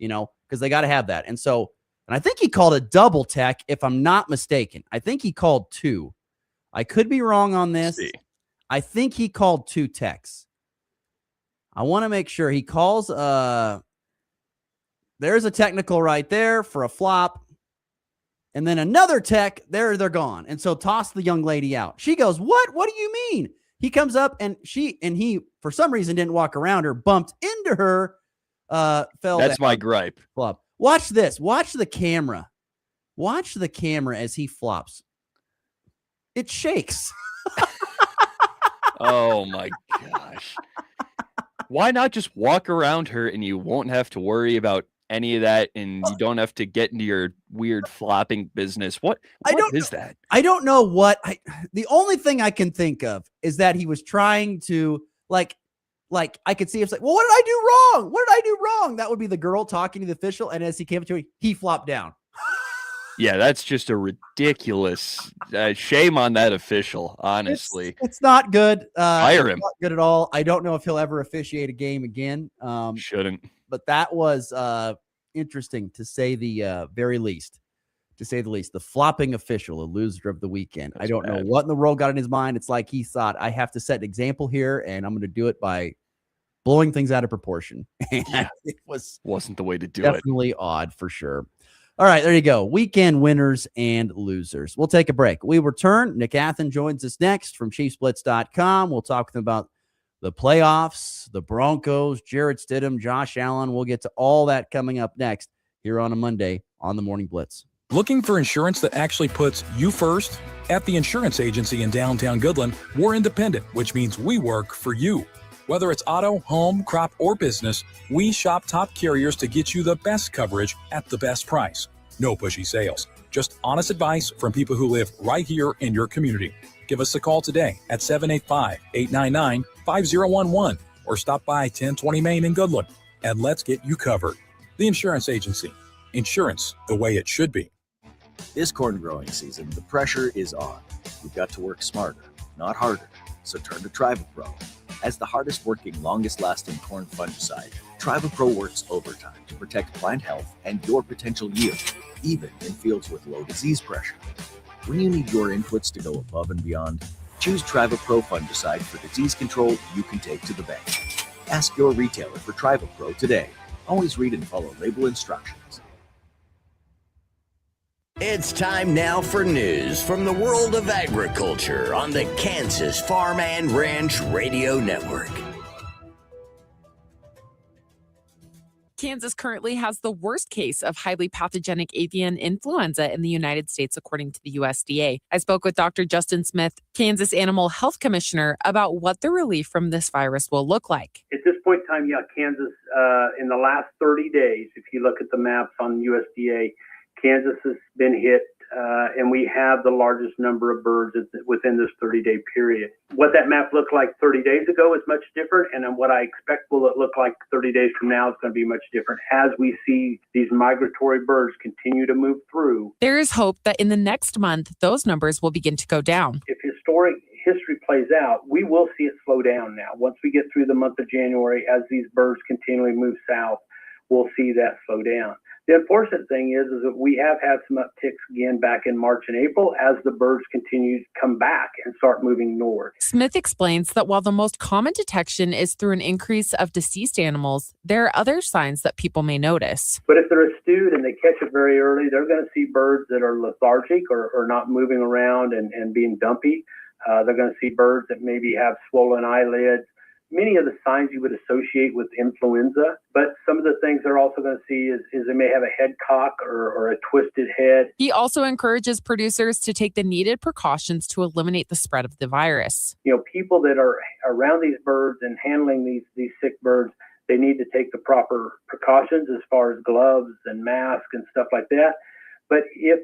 because they got to have that. And so, and I think he called a double tech, if I'm not mistaken. I think he called 2. I could be wrong on this. I think he called 2 techs. I want to make sure he calls. There's a technical right there for a flop. And then another tech, they're gone. And so toss the young lady out. She goes, what? What do you mean? He comes up and he, for some reason, didn't walk around her, bumped into her, fell That's down. my gripe. Flop. Watch this. Watch the camera. Watch the camera as he flops. It shakes. Oh, my gosh. Why not just walk around her and you won't have to worry about any of that, and you don't have to get into your weird flopping business? What is that? I don't know what. The only thing I can think of is that he was trying to like I could see him say, well, what did I do wrong? What did I do wrong? That would be the girl talking to the official, and as he came to him, he flopped down. Yeah, that's just a ridiculous shame on that official, honestly. It's not good. Fire him. Not good at all. I don't know if he'll ever officiate a game again. Shouldn't. But that was interesting, to say the very least. To say the least. The flopping official, a loser of the weekend. I don't know what in the world got in his mind. It's like he thought, I have to set an example here, and I'm going to do it by blowing things out of proportion. And it wasn't the way to do it. Definitely odd, for sure. All right, there you go. Weekend winners and losers. We'll take a break. We return. Nick Athen joins us next from ChiefsBlitz.com. We'll talk with him about the playoffs, the Broncos, Jarrett Stidham, Josh Allen. We'll get to all that coming up next here on a Monday on the Morning Blitz. Looking for insurance that actually puts you first? At the insurance agency in downtown Goodland, we're independent, which means we work for you. Whether it's auto, home, crop, or business, we shop top carriers to get you the best coverage at the best price. No pushy sales, just honest advice from people who live right here in your community. Give us a call today at 785-899-5011 or stop by 1020 Main in Goodland, and let's get you covered. The Insurance Agency. Insurance the way it should be. This corn growing season, the pressure is on. You've got to work smarter, not harder. So turn to TrivaPro. As the hardest working, longest lasting corn fungicide, TrivaPro works overtime to protect plant health and your potential yield, even in fields with low disease pressure. When you need your inputs to go above and beyond, choose TrivaPro fungicide for disease control you can take to the bank. Ask your retailer for TrivaPro today. Always read and follow label instructions. It's time now for news from the world of agriculture on the Kansas Farm and Ranch Radio Network. Kansas currently has the worst case of highly pathogenic avian influenza in the United States, according to the USDA. I spoke with Dr. Justin Smith, Kansas Animal Health Commissioner, about what the relief from this virus will look like. At this point in time, Kansas, in the last 30 days, if you look at the maps on USDA, Kansas has been hit, and we have the largest number of birds within this 30-day period. What that map looked like 30 days ago is much different, and then what I expect will it look like 30 days from now is going to be much different as we see these migratory birds continue to move through. There is hope that in the next month, those numbers will begin to go down. If historic history plays out, we will see it slow down now. Once we get through the month of January, as these birds continually move south, we'll see that slow down. The unfortunate thing is that we have had some upticks again back in March and April as the birds continue to come back and start moving north. Smith explains that while the most common detection is through an increase of deceased animals, there are other signs that people may notice. But if they're astute and they catch it very early, they're going to see birds that are lethargic or not moving around and being dumpy. They're going to see birds that maybe have swollen eyelids. Many of the signs you would associate with influenza, but some of the things they're also going to see is they may have a head cock or a twisted head. He also encourages producers to take the needed precautions to eliminate the spread of the virus. People that are around these birds and handling these sick birds, they need to take the proper precautions as far as gloves and masks and stuff like that. But if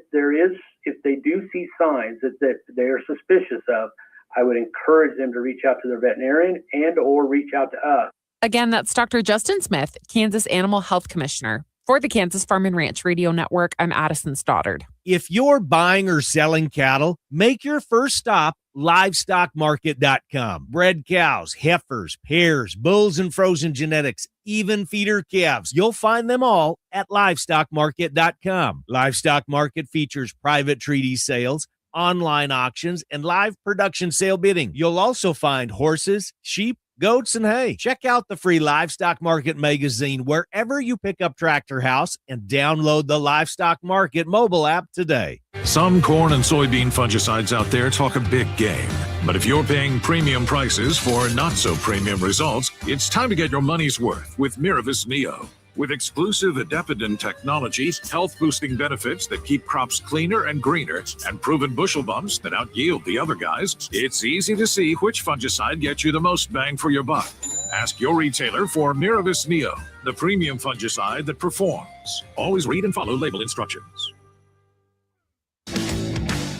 they do see signs that they are suspicious of, I would encourage them to reach out to their veterinarian and or reach out to us. Again, that's Dr. Justin Smith, Kansas Animal Health Commissioner. For the Kansas Farm and Ranch Radio Network, I'm Addison Stoddard. If you're buying or selling cattle, make your first stop livestockmarket.com. Bred cows, heifers, pairs, bulls, and frozen genetics, even feeder calves. You'll find them all at livestockmarket.com. Livestock Market features private treaty sales, online auctions, and live production sale bidding. You'll also find horses, sheep, goats, and hay. Check out the free Livestock Market magazine wherever you pick up Tractor House and download the Livestock Market mobile app today. Some corn and soybean fungicides out there talk a big game. But if you're paying premium prices for not-so-premium results, it's time to get your money's worth with Miravis Neo. With exclusive Adepidin technology, health-boosting benefits that keep crops cleaner and greener, and proven bushel bumps that out-yield the other guys, it's easy to see which fungicide gets you the most bang for your buck. Ask your retailer for Miravis Neo, the premium fungicide that performs. Always read and follow label instructions.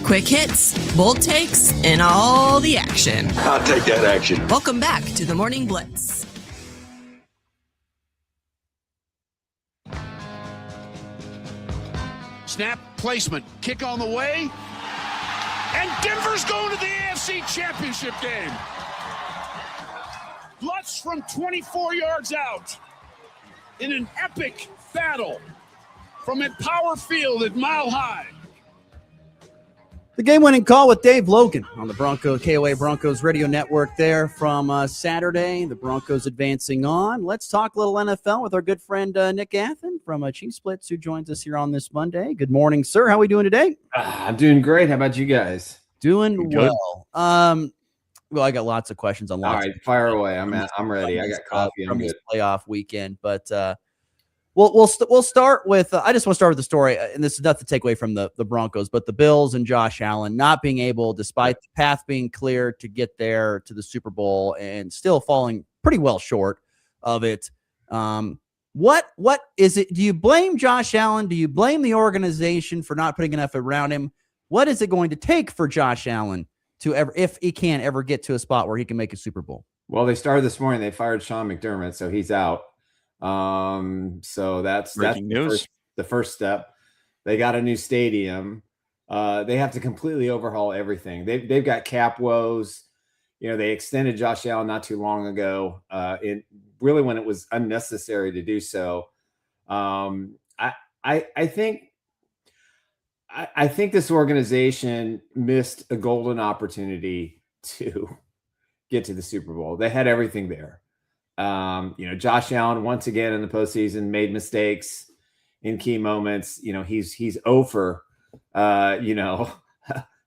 Quick hits, bold takes, and all the action. I'll take that action. Welcome back to the Morning Blitz. Snap, placement, kick on the way. And Denver's going to the AFC Championship game. Blitz from 24 yards out in an epic battle from a power field at Mile High. The game-winning call with Dave Logan on the KOA Broncos Radio Network there from Saturday. The Broncos advancing on. Let's talk a little NFL with our good friend Nick Athen from Chief Splits, who joins us here on this Monday. Good morning, sir. How are we doing today? I'm doing great. How about you guys? Doing well. Well, I got lots of questions on lots. All right, fire away. I'm ready. I got coffee. I'm good. Playoff weekend, but we'll start with. I just want to start with the story, and this is not to take away from the Broncos, but the Bills and Josh Allen not being able, despite the path being clear to get there to the Super Bowl, and still falling pretty well short of it. What is it? Do you blame Josh Allen? Do you blame the organization for not putting enough around him? What is it going to take for Josh Allen to ever, if he can ever get to a spot where he can make a Super Bowl? Well, they started this morning. They fired Sean McDermott, so he's out. So that's news. The first step. They got a new stadium. They have to completely overhaul everything. They've got cap woes. They extended Josh Allen not too long ago. Really when it was unnecessary to do so. I think this organization missed a golden opportunity to get to the Super Bowl. They had everything there. Josh Allen once again in the postseason made mistakes in key moments. He's 0 for you know,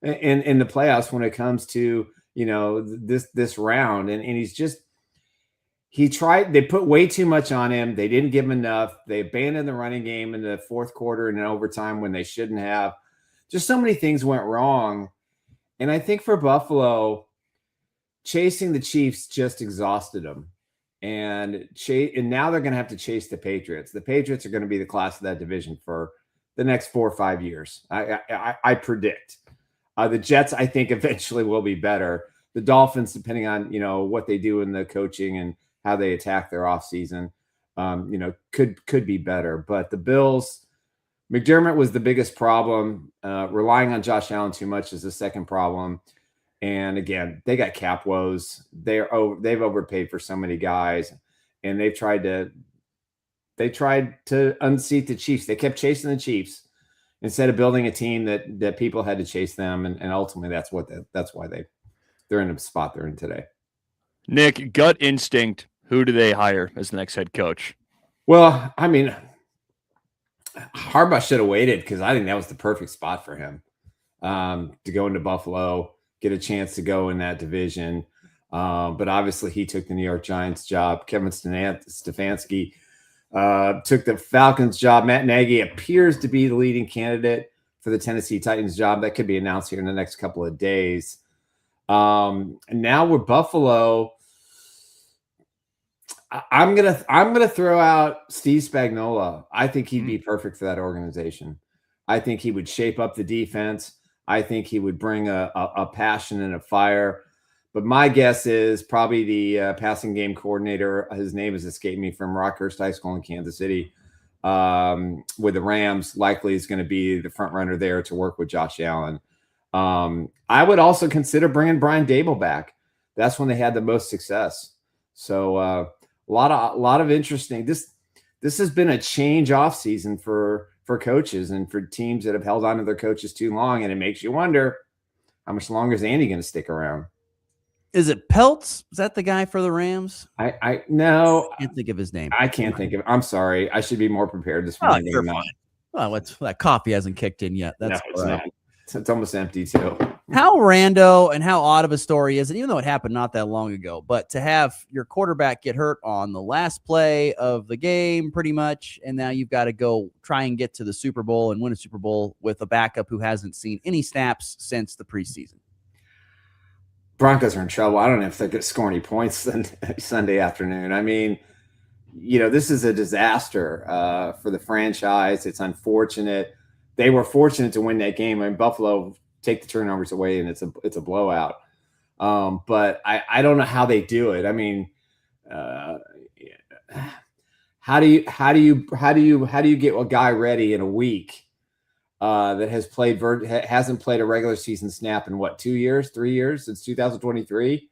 in the playoffs when it comes to, you know, this round. And they put way too much on him. They didn't give him enough. They abandoned the running game in the fourth quarter and in overtime when they shouldn't have. Just so many things went wrong. And I think for Buffalo, chasing the Chiefs just exhausted them. And now they're going to have to chase the Patriots. The Patriots are going to be the class of that division for the next 4 or 5 years. I predict. The Jets, I think, eventually will be better. The Dolphins, depending on, you know, what they do in the coaching and how they attack their offseason, you know, could be better. But the Bills, McDermott was the biggest problem. Relying on Josh Allen too much is the second problem. And again, they got cap woes. They've overpaid for so many guys, and they tried to unseat the Chiefs. They kept chasing the Chiefs instead of building a team that people had to chase them. And ultimately that's why they're in the spot they're in today. Nick, gut instinct, who do they hire as the next head coach? Well, I mean, Harbaugh should have waited because I think that was the perfect spot for him to go into Buffalo, get a chance to go in that division. But obviously he took the New York Giants job. Kevin Stefanski took the Falcons job. Matt Nagy appears to be the leading candidate for the Tennessee Titans job. That could be announced here in the next couple of days. And now with Buffalo, I'm gonna throw out Steve Spagnuolo. I think he'd be perfect for that organization. I think he would shape up the defense. I think he would bring a passion and a fire. But my guess is probably the passing game coordinator. His name has escaped me, from Rockhurst High School in Kansas City with the Rams. Likely is going to be the front runner there to work with Josh Allen. I would also consider bringing Brian Dable back. That's when they had the most success. So a lot of interesting. This has been a change off season for coaches and for teams that have held on to their coaches too long, and it makes you wonder how much longer is Andy going to stick around. Is it Peltz? Is that the guy for the Rams? I no, I can't think of his name. I can't think of. I'm sorry. I should be more prepared this morning. You're fine. Well, that coffee hasn't kicked in yet. That's no, it's not. It's almost empty too. How rando and how odd of a story is it, even though it happened not that long ago, but to have your quarterback get hurt on the last play of the game pretty much, and now you've got to go try and get to the Super Bowl and win a Super Bowl with a backup who hasn't seen any snaps since the preseason. Broncos are in trouble. I don't know if they're going to score any points Sunday afternoon. I mean, you know, this is a disaster for the franchise. It's unfortunate. They were fortunate to win that game. I mean, Buffalo take the turnovers away, and it's a blowout. But I don't know how they do it. I mean, how do you get a guy ready in a week that hasn't played a regular season snap in 2 years, 3 years, since 2023?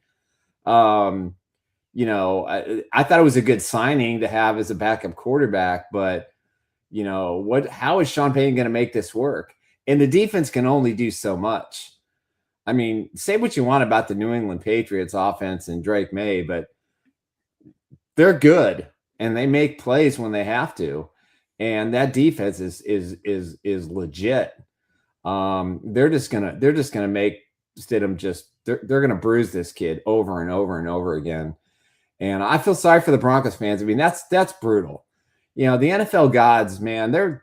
You know, I thought it was a good signing to have as a backup quarterback, but you know, how is Sean Payton going to make this work? And the defense can only do so much. I mean, say what you want about the New England Patriots offense and Drake May, but they're good and they make plays when they have to. And that defense is legit. They're just gonna make Stidham they're gonna bruise this kid over and over and over again. And I feel sorry for the Broncos fans. I mean, that's brutal. You know, the NFL gods, man, they're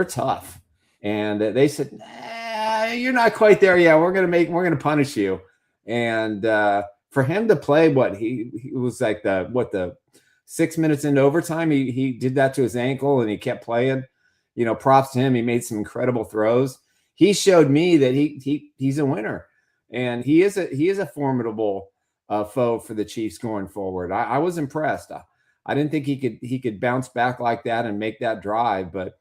tough. And they said, you're not quite there yet. We're gonna punish you. And for him to play he was like the 6 minutes into overtime, he did that to his ankle and he kept playing. You know, props to him. He made some incredible throws. He showed me that he's a winner, and he is a formidable foe for the Chiefs going forward. I was impressed. I didn't think he could bounce back like that and make that drive, but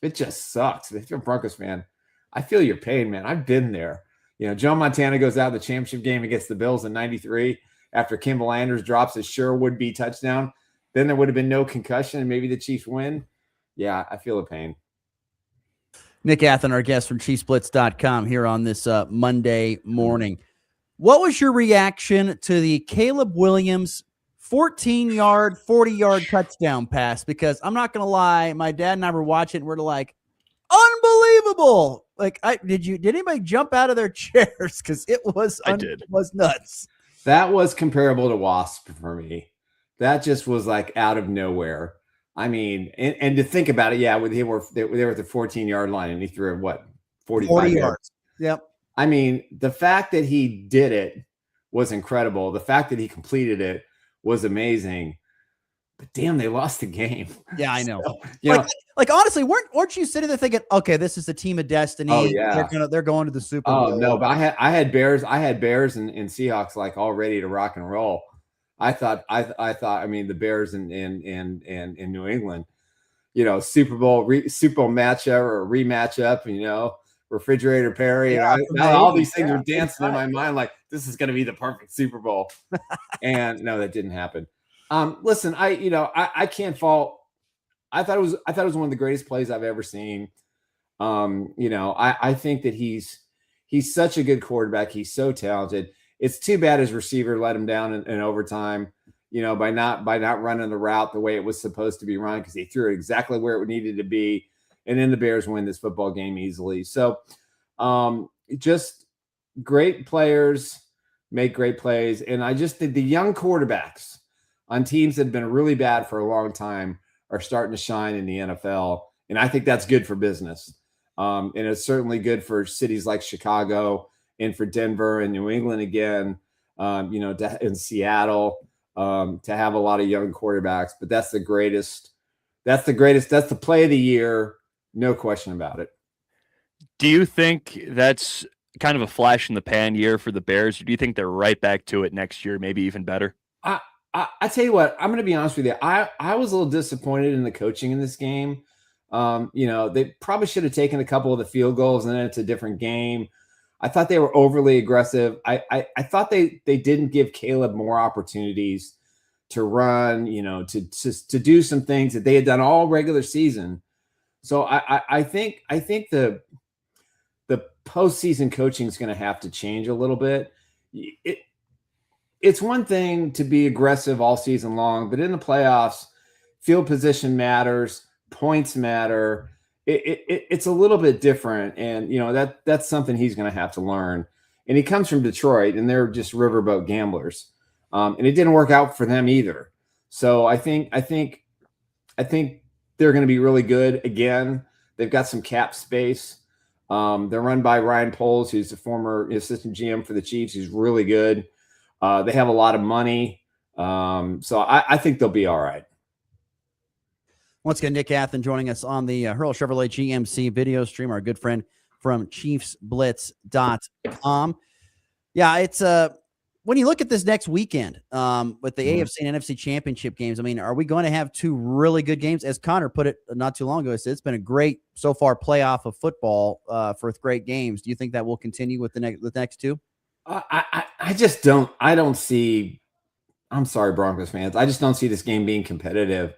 it just sucks. If you're a Broncos fan, I feel your pain, man. I've been there. You know, Joe Montana goes out the championship game against the Bills in '93 after Kimball Anders drops a sure would-be touchdown. Then there would have been no concussion and maybe the Chiefs win. Yeah, I feel the pain. Nick Athen, our guest from ChiefsBlitz.com here on this Monday morning. What was your reaction to the Caleb Williams 14-yard, 40-yard touchdown pass? Because I'm not going to lie, my dad and I were watching. We're like, unbelievable. Like, did anybody jump out of their chairs? Because it was was nuts. That was comparable to Wasp for me. That just was like out of nowhere. I mean, and to think about it, yeah, they were at the 14-yard line and he threw what 40 yards. Yep. I mean, the fact that he did it was incredible. The fact that he completed it was amazing. But damn, they lost the game. Yeah, I know. So, like honestly, weren't you sitting there thinking, okay, this is the team of destiny? Oh yeah, they're going to the Super Bowl. Oh no, but I had Bears and Seahawks like all ready to rock and roll. I thought. I mean, the Bears and New England, Super Bowl matchup or rematch up, Refrigerator Perry, all these things are dancing in my mind like this is going to be the perfect Super Bowl, and no, that didn't happen. Listen, I can't fault. I thought it was one of the greatest plays I've ever seen. I think that he's such a good quarterback. He's so talented. It's too bad his receiver let him down in overtime, by not running the route the way it was supposed to be run, because he threw it exactly where it needed to be. And then the Bears win this football game easily. So just great players make great plays. And I just think the young quarterbacks on teams that have been really bad for a long time are starting to shine in the NFL. And I think that's good for business. And it's certainly good for cities like Chicago and for Denver and New England again, in Seattle, to have a lot of young quarterbacks. But that's the greatest. That's the play of the year. No question about it. Do you think that's kind of a flash in the pan year for the Bears? Or do you think they're right back to it next year, maybe even better? I tell you what, I'm going to be honest with you. I was a little disappointed in the coaching in this game. They probably should have taken a couple of the field goals and then it's a different game. I thought they were overly aggressive. I thought they didn't give Caleb more opportunities to run, to do some things that they had done all regular season. So I think the postseason coaching is going to have to change a little bit. It's one thing to be aggressive all season long, but in the playoffs, field position matters, points matter. It's a little bit different, and that's something he's going to have to learn. And he comes from Detroit, and they're just riverboat gamblers, and it didn't work out for them either. So I think they're going to be really good again. They've got some cap space. They're run by Ryan Poles, who's the former assistant GM for the Chiefs. He's really good. They have a lot of money. So I think they'll be all right. Once again, Nick Athen joining us on the Hurl Chevrolet GMC video stream, our good friend from ChiefsBlitz.com. Yeah, it's when you look at this next weekend with the AFC and NFC championship games, I mean, are we going to have two really good games? As Connor put it not too long ago, he said it's been a great so far playoff of football for great games. Do you think that will continue with the next two? I just don't. I don't see. I'm sorry, Broncos fans. I just don't see this game being competitive.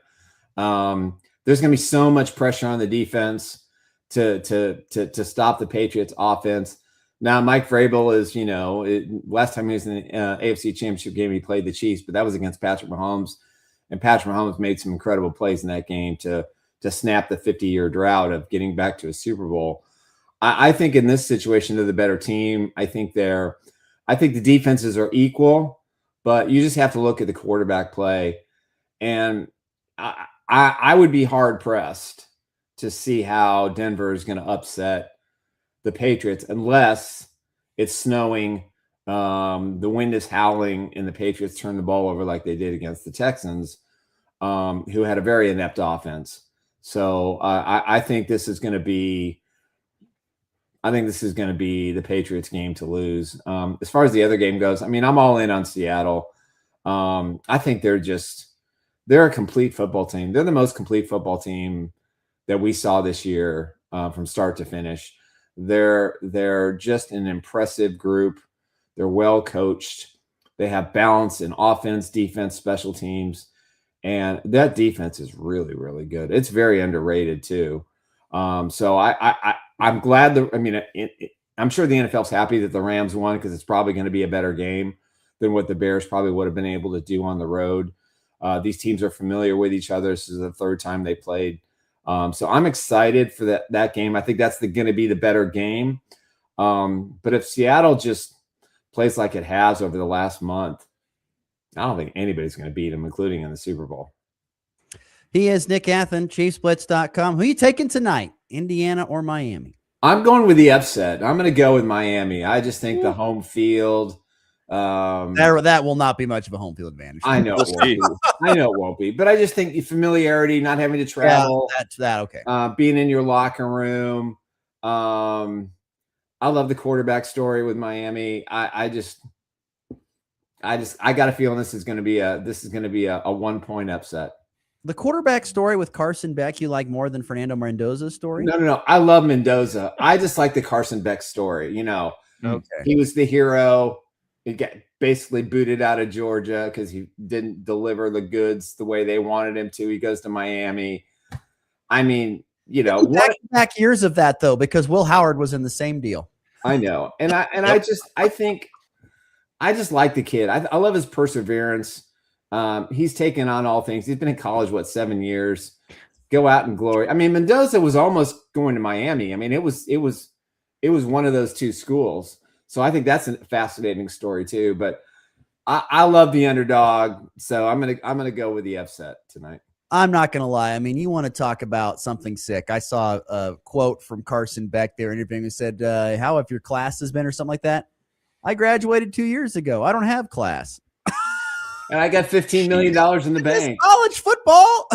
There's going to be so much pressure on the defense to stop the Patriots' offense. Now, Mike Vrabel is, last time he was in the AFC Championship game, he played the Chiefs, but that was against Patrick Mahomes, and Patrick Mahomes made some incredible plays in that game to snap the 50-year drought of getting back to a Super Bowl. I think in this situation, they're the better team. I think the defenses are equal, but you just have to look at the quarterback play. And I would be hard pressed to see how Denver is going to upset the Patriots unless it's snowing, the wind is howling, and the Patriots turn the ball over like they did against the Texans, who had a very inept offense. So I think this is going to be. I think this is going to be the Patriots' game to lose. As far as the other game goes, I mean, I'm all in on Seattle. I think they're a complete football team. They're the most complete football team that we saw this year from start to finish. They're just an impressive group. They're well coached. They have balance in offense, defense, special teams, and that defense is really, really good. It's very underrated too. So I'm glad I'm sure the NFL's happy that the Rams won because it's probably going to be a better game than what the Bears probably would have been able to do on the road. These teams are familiar with each other. This is the third time they played So I'm excited for that game. I think that's going to be the better game. But if Seattle just plays like it has over the last month, I don't think anybody's going to beat them, including in the Super Bowl. He is Nick Athen, ChiefsBlitz.com. Who are you taking tonight, Indiana or Miami? I'm going with the upset. I'm going to go with Miami. I just think the home field. That will not be much of a home field advantage. I know it won't be. I know it won't be. But I just think the familiarity, not having to travel. That's that. Okay. Being in your locker room. I love the quarterback story with Miami. I got a feeling this is going to be a 1-point upset. The quarterback story with Carson Beck you like more than Fernando Mendoza's story? No. I love Mendoza. I just like the Carson Beck story. Okay. He was the hero. He got basically booted out of Georgia because he didn't deliver the goods the way they wanted him to. He goes to Miami. I mean, back years of that though, because Will Howard was in the same deal. I know, and I just like the kid. I love his perseverance. He's taken on all things. He's been in college 7 years. Go out in glory. I mean, Mendoza was almost going to Miami. I mean, it was one of those two schools. So I think that's a fascinating story too. But I love the underdog, so I'm gonna go with the upset tonight. I'm not gonna lie. I mean, you want to talk about something sick? I saw a quote from Carson Beck there interviewing who said, "How have your classes been?" or something like that. I graduated 2 years ago. I don't have class. And I got $15 million in the bank. It's college football.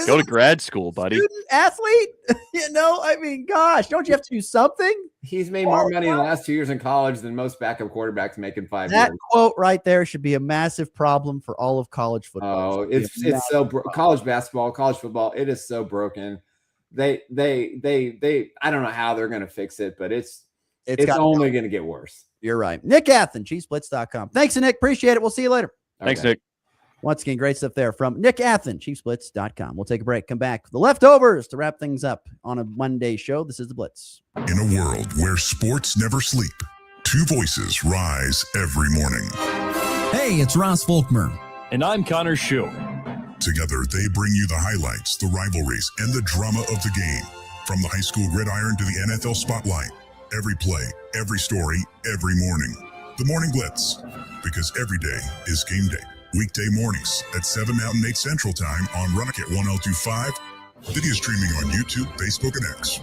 Go to grad school, buddy. Student athlete. I mean, gosh, don't you have to do something? He's made more money in the last 2 years in college than most backup quarterbacks make in 5 years. That quote right there should be a massive problem for all of college football. Oh, it's so college basketball, college football. It is so broken. They I don't know how they're going to fix it, but it's only going to get worse. You're right. Nick Athen, ChiefsBlitz.com. Thanks, Nick. Appreciate it. We'll see you later. Thanks, Nick. Once again, great stuff there from Nick Athen, ChiefsBlitz.com. We'll take a break, come back. The leftovers to wrap things up on a Monday show. This is The Blitz. In a world where sports never sleep, two voices rise every morning. Hey, it's Ross Volkmer. And I'm Connor Schuh. Together, they bring you the highlights, the rivalries, and the drama of the game. From the high school gridiron to the NFL spotlight. Every play, every story, every morning. The Morning Blitz. Because every day is game day. Weekday mornings at 7 Mountain, 8 Central Time on Rocket 1025. Video streaming on YouTube, Facebook, and X.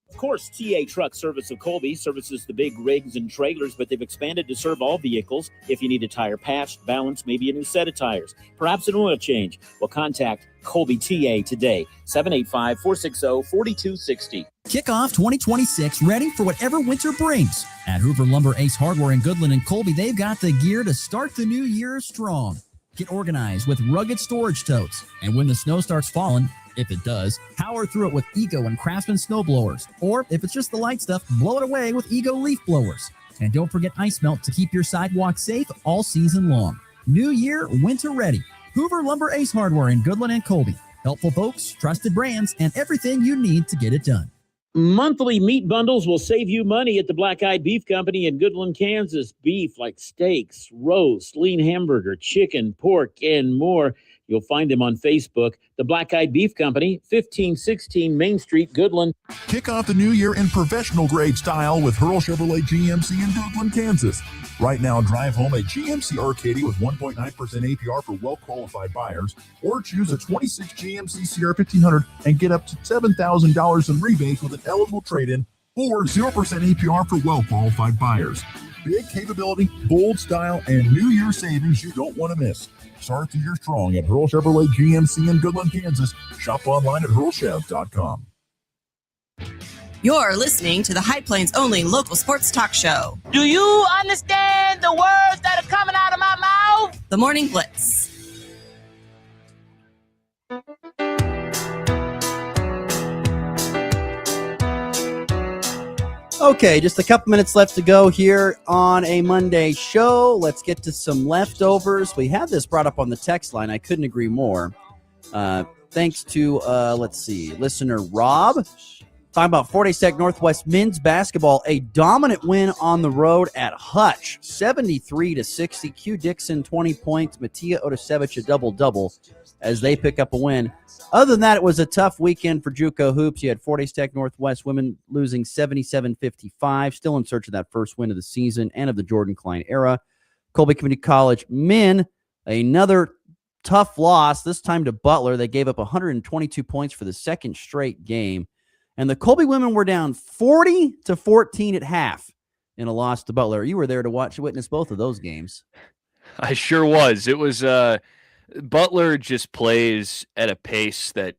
Of course, TA Truck Service of Colby services the big rigs and trailers, but they've expanded to serve all vehicles. If you need a tire patched, balanced, maybe a new set of tires, perhaps an oil change, well, contact Colby TA today, 785-460-4260. Kick off 2026 ready for whatever winter brings. At Hoover Lumber Ace Hardware in Goodland and Colby, they've got the gear to start the new year strong. Get organized with rugged storage totes. And when the snow starts falling, if it does, power through it with Ego and Craftsman snow blowers. Or if it's just the light stuff, blow it away with Ego leaf blowers. And don't forget ice melt to keep your sidewalk safe all season long. New year, winter ready. Hoover Lumber Ace Hardware in Goodland and Colby. Helpful folks, trusted brands, and everything you need to get it done. Monthly meat bundles will save you money at the Black Eyed Beef Company in Goodland, Kansas. Beef like steaks, roast, lean hamburger, chicken, pork, and more. You'll find them on Facebook. The Black Eyed Beef Company, 1516 Main Street, Goodland. Kick off the new year in professional grade style with Hurl Chevrolet GMC in Goodland, Kansas. Right now, drive home a GMC Arcadia with 1.9% APR for well-qualified buyers, or choose a 26 GMC CR1500 and get up to $7,000 in rebates with an eligible trade-in, or 0% APR for well-qualified buyers. Big capability, bold style, and New Year savings you don't want to miss. Start the year strong at Hurl Chevrolet GMC in Goodland, Kansas. Shop online at hurlchev.com. You're listening to the High Plains only local sports talk show. Do you understand the words that are coming out of my mouth? The Morning Blitz. Okay, just a couple minutes left to go here on a Monday show. Let's get to some leftovers. We had this brought up on the text line. I couldn't agree more. Thanks to, listener Rob. Talking about Forte Tech Northwest men's basketball, a dominant win on the road at Hutch, 73-60. Q Dixon, 20 points. Mattia Odasevich, a double-double. as they pick up a win. Other than that, it was a tough weekend for JUCO hoops. You had Fort Hays Tech Northwest women losing 77-55, still in search of that first win of the season and of the Jordan Klein era. Colby Community College men, another tough loss, this time to Butler. They gave up 122 points for the second straight game. And the Colby women were down 40-14 at half in a loss to Butler. You were there to witness both of those games. I sure was. It was Butler just plays at a pace that,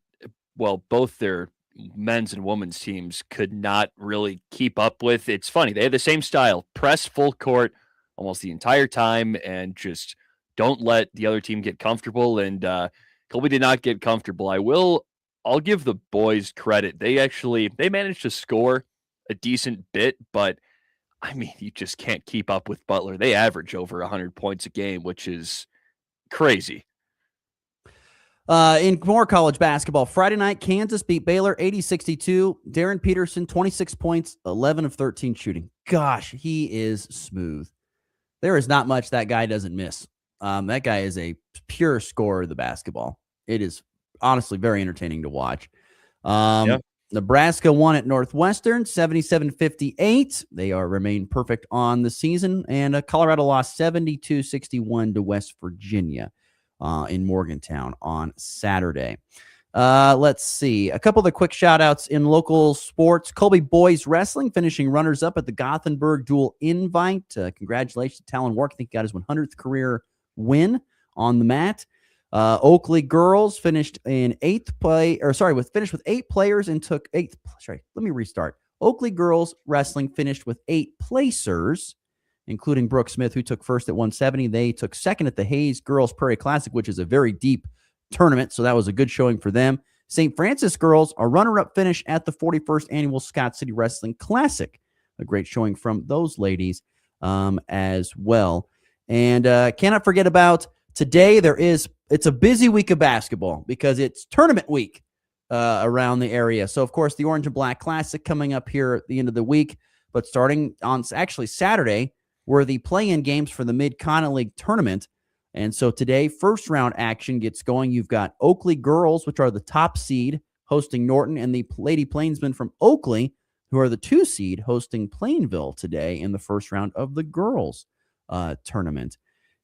well, both their men's and women's teams could not really keep up with. It's funny. They have the same style, press full court almost the entire time and just don't let the other team get comfortable. And Colby did not get comfortable. I'll give the boys credit. They managed to score a decent bit, but I mean, you just can't keep up with Butler. They average over 100 points a game, which is crazy. In more college basketball, Friday night, Kansas beat Baylor 80-62. Darren Peterson, 26 points, 11 of 13 shooting. Gosh, he is smooth. There is not much that guy doesn't miss. That guy is a pure scorer of the basketball. It is honestly very entertaining to watch. Nebraska won at Northwestern 77-58. They remain perfect on the season. And Colorado lost 72-61 to West Virginia in Morgantown on Saturday. Let's see. A couple of the quick shout outs in local sports. Colby Boys Wrestling finishing runners up at the Gothenburg Dual Invite. Congratulations to Talon Wark. I think he got his 100th career win on the mat. Oakley girls finished in finished with 8 players and took 8th. Sorry, let me restart. Oakley girls wrestling finished with 8 placers, including Brooke Smith, who took first at 170. They took second at the Hayes Girls Prairie Classic, which is a very deep tournament, so that was a good showing for them. St. Francis girls, a runner-up finish at the 41st annual Scott City Wrestling Classic. A great showing from those ladies as well. And cannot forget about today. It's a busy week of basketball because it's tournament week around the area. So, of course, the Orange and Black Classic coming up here at the end of the week. But starting on actually Saturday were the play-in games for the Mid-Continent League tournament. And so today, first round action gets going. You've got Oakley girls, which are the top seed, hosting Norton, and the Lady Plainsmen from Oakley, who are the 2 seed, hosting Plainville today in the first round of the girls tournament.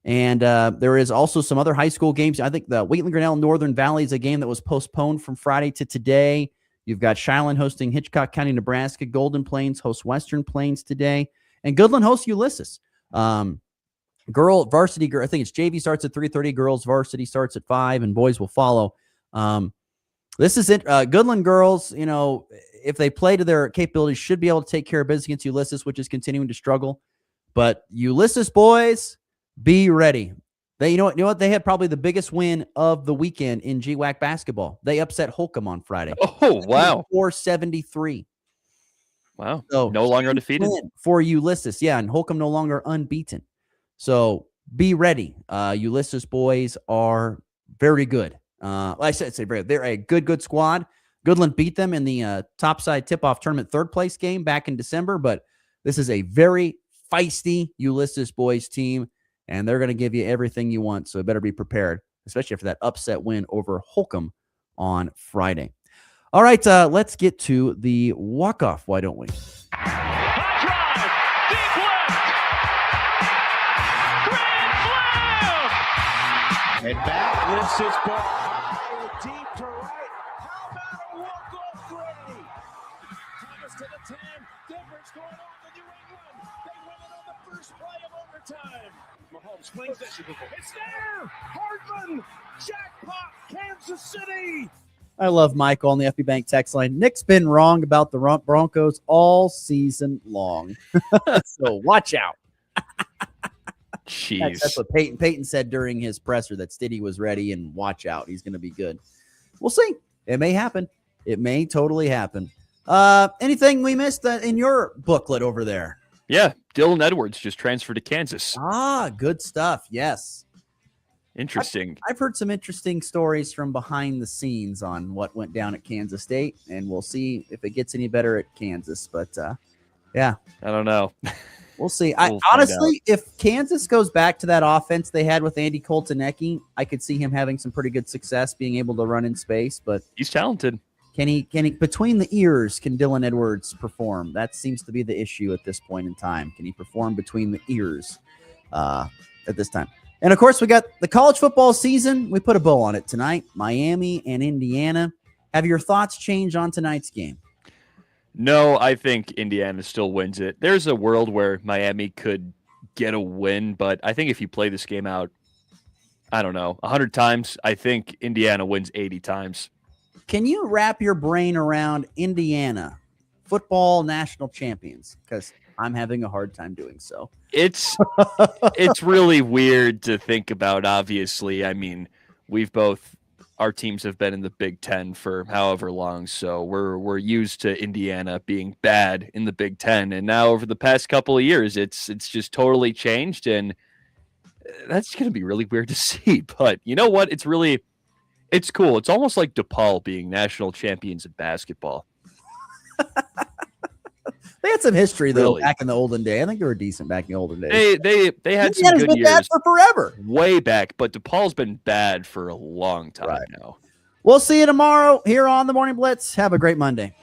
And there is also some other high school games. I think the Wheatland Grinnell Northern Valley is a game that was postponed from Friday to today. You've got Shiloh hosting Hitchcock County, Nebraska. Golden Plains hosts Western Plains today. And Goodland hosts Ulysses. Girl varsity, I think it's JV starts at 3:30. Girls varsity starts at 5, and boys will follow. This is it. Goodland girls, if they play to their capabilities, should be able to take care of business against Ulysses, which is continuing to struggle. But Ulysses boys, be ready. You know what? They had probably the biggest win of the weekend in GWAC basketball. They upset Holcomb on Friday. Oh, wow. 473. Wow. So no longer undefeated for Ulysses. Yeah. And Holcomb no longer unbeaten. So be ready. Ulysses boys are very good. I said say very good. They're a good squad. Goodland beat them in the topside tip-off tournament 3rd place game back in December, but this is a very feisty Ulysses boys team, and they're going to give you everything you want, so better be prepared, especially after that upset win over Holcomb on Friday. All right, let's get to the walk-off, why don't we? And back lifts his ball deep to right. How about a walk-off three? Thomas to the 10. Difference going on to New England. They win it on the first play of overtime. Mahomes flings it. It's there. Hardman. Jackpot. Kansas City. I love Michael on the FB Bank text line. Nick's been wrong about the Broncos all season long. So watch out. Jeez. That's what Peyton said during his presser, that Stiddy was ready and watch out. He's going to be good. We'll see. It may happen. It may totally happen. Anything we missed in your booklet over there? Yeah. Dylan Edwards just transferred to Kansas. Good stuff. Yes. Interesting. I've heard some interesting stories from behind the scenes on what went down at Kansas State, and we'll see if it gets any better at Kansas. But, yeah. I don't know. We'll see. We'll find Honestly, if Kansas goes back to that offense they had with Andy Koltanecki, I could see him having some pretty good success being able to run in space. But he's talented. Can he between the ears? Can Dylan Edwards perform? That seems to be the issue at this point in time. Can he perform between the ears at this time? And of course, we got the college football season. We put a bow on it tonight. Miami and Indiana. Have your thoughts changed on tonight's game? No, I think Indiana still wins it. There's a world where Miami could get a win, but I think if you play this game out, I don't know, 100 times, I think Indiana wins 80 times. Can you wrap your brain around Indiana football national champions? Because I'm having a hard time doing so. It's really weird to think about, obviously. I mean, our teams have been in the Big Ten for however long, so we're used to Indiana being bad in the Big Ten, and now over the past couple of years, it's just totally changed, and that's going to be really weird to see. But you know what? It's cool. It's almost like DePaul being national champions in basketball. They had some history though Really? back in the olden day. I think they were decent back in the olden days. They had some Indiana's good been years bad for forever. way back, but DePaul's been bad for a long time now. We'll see you tomorrow here on the Morning Blitz. Have a great Monday.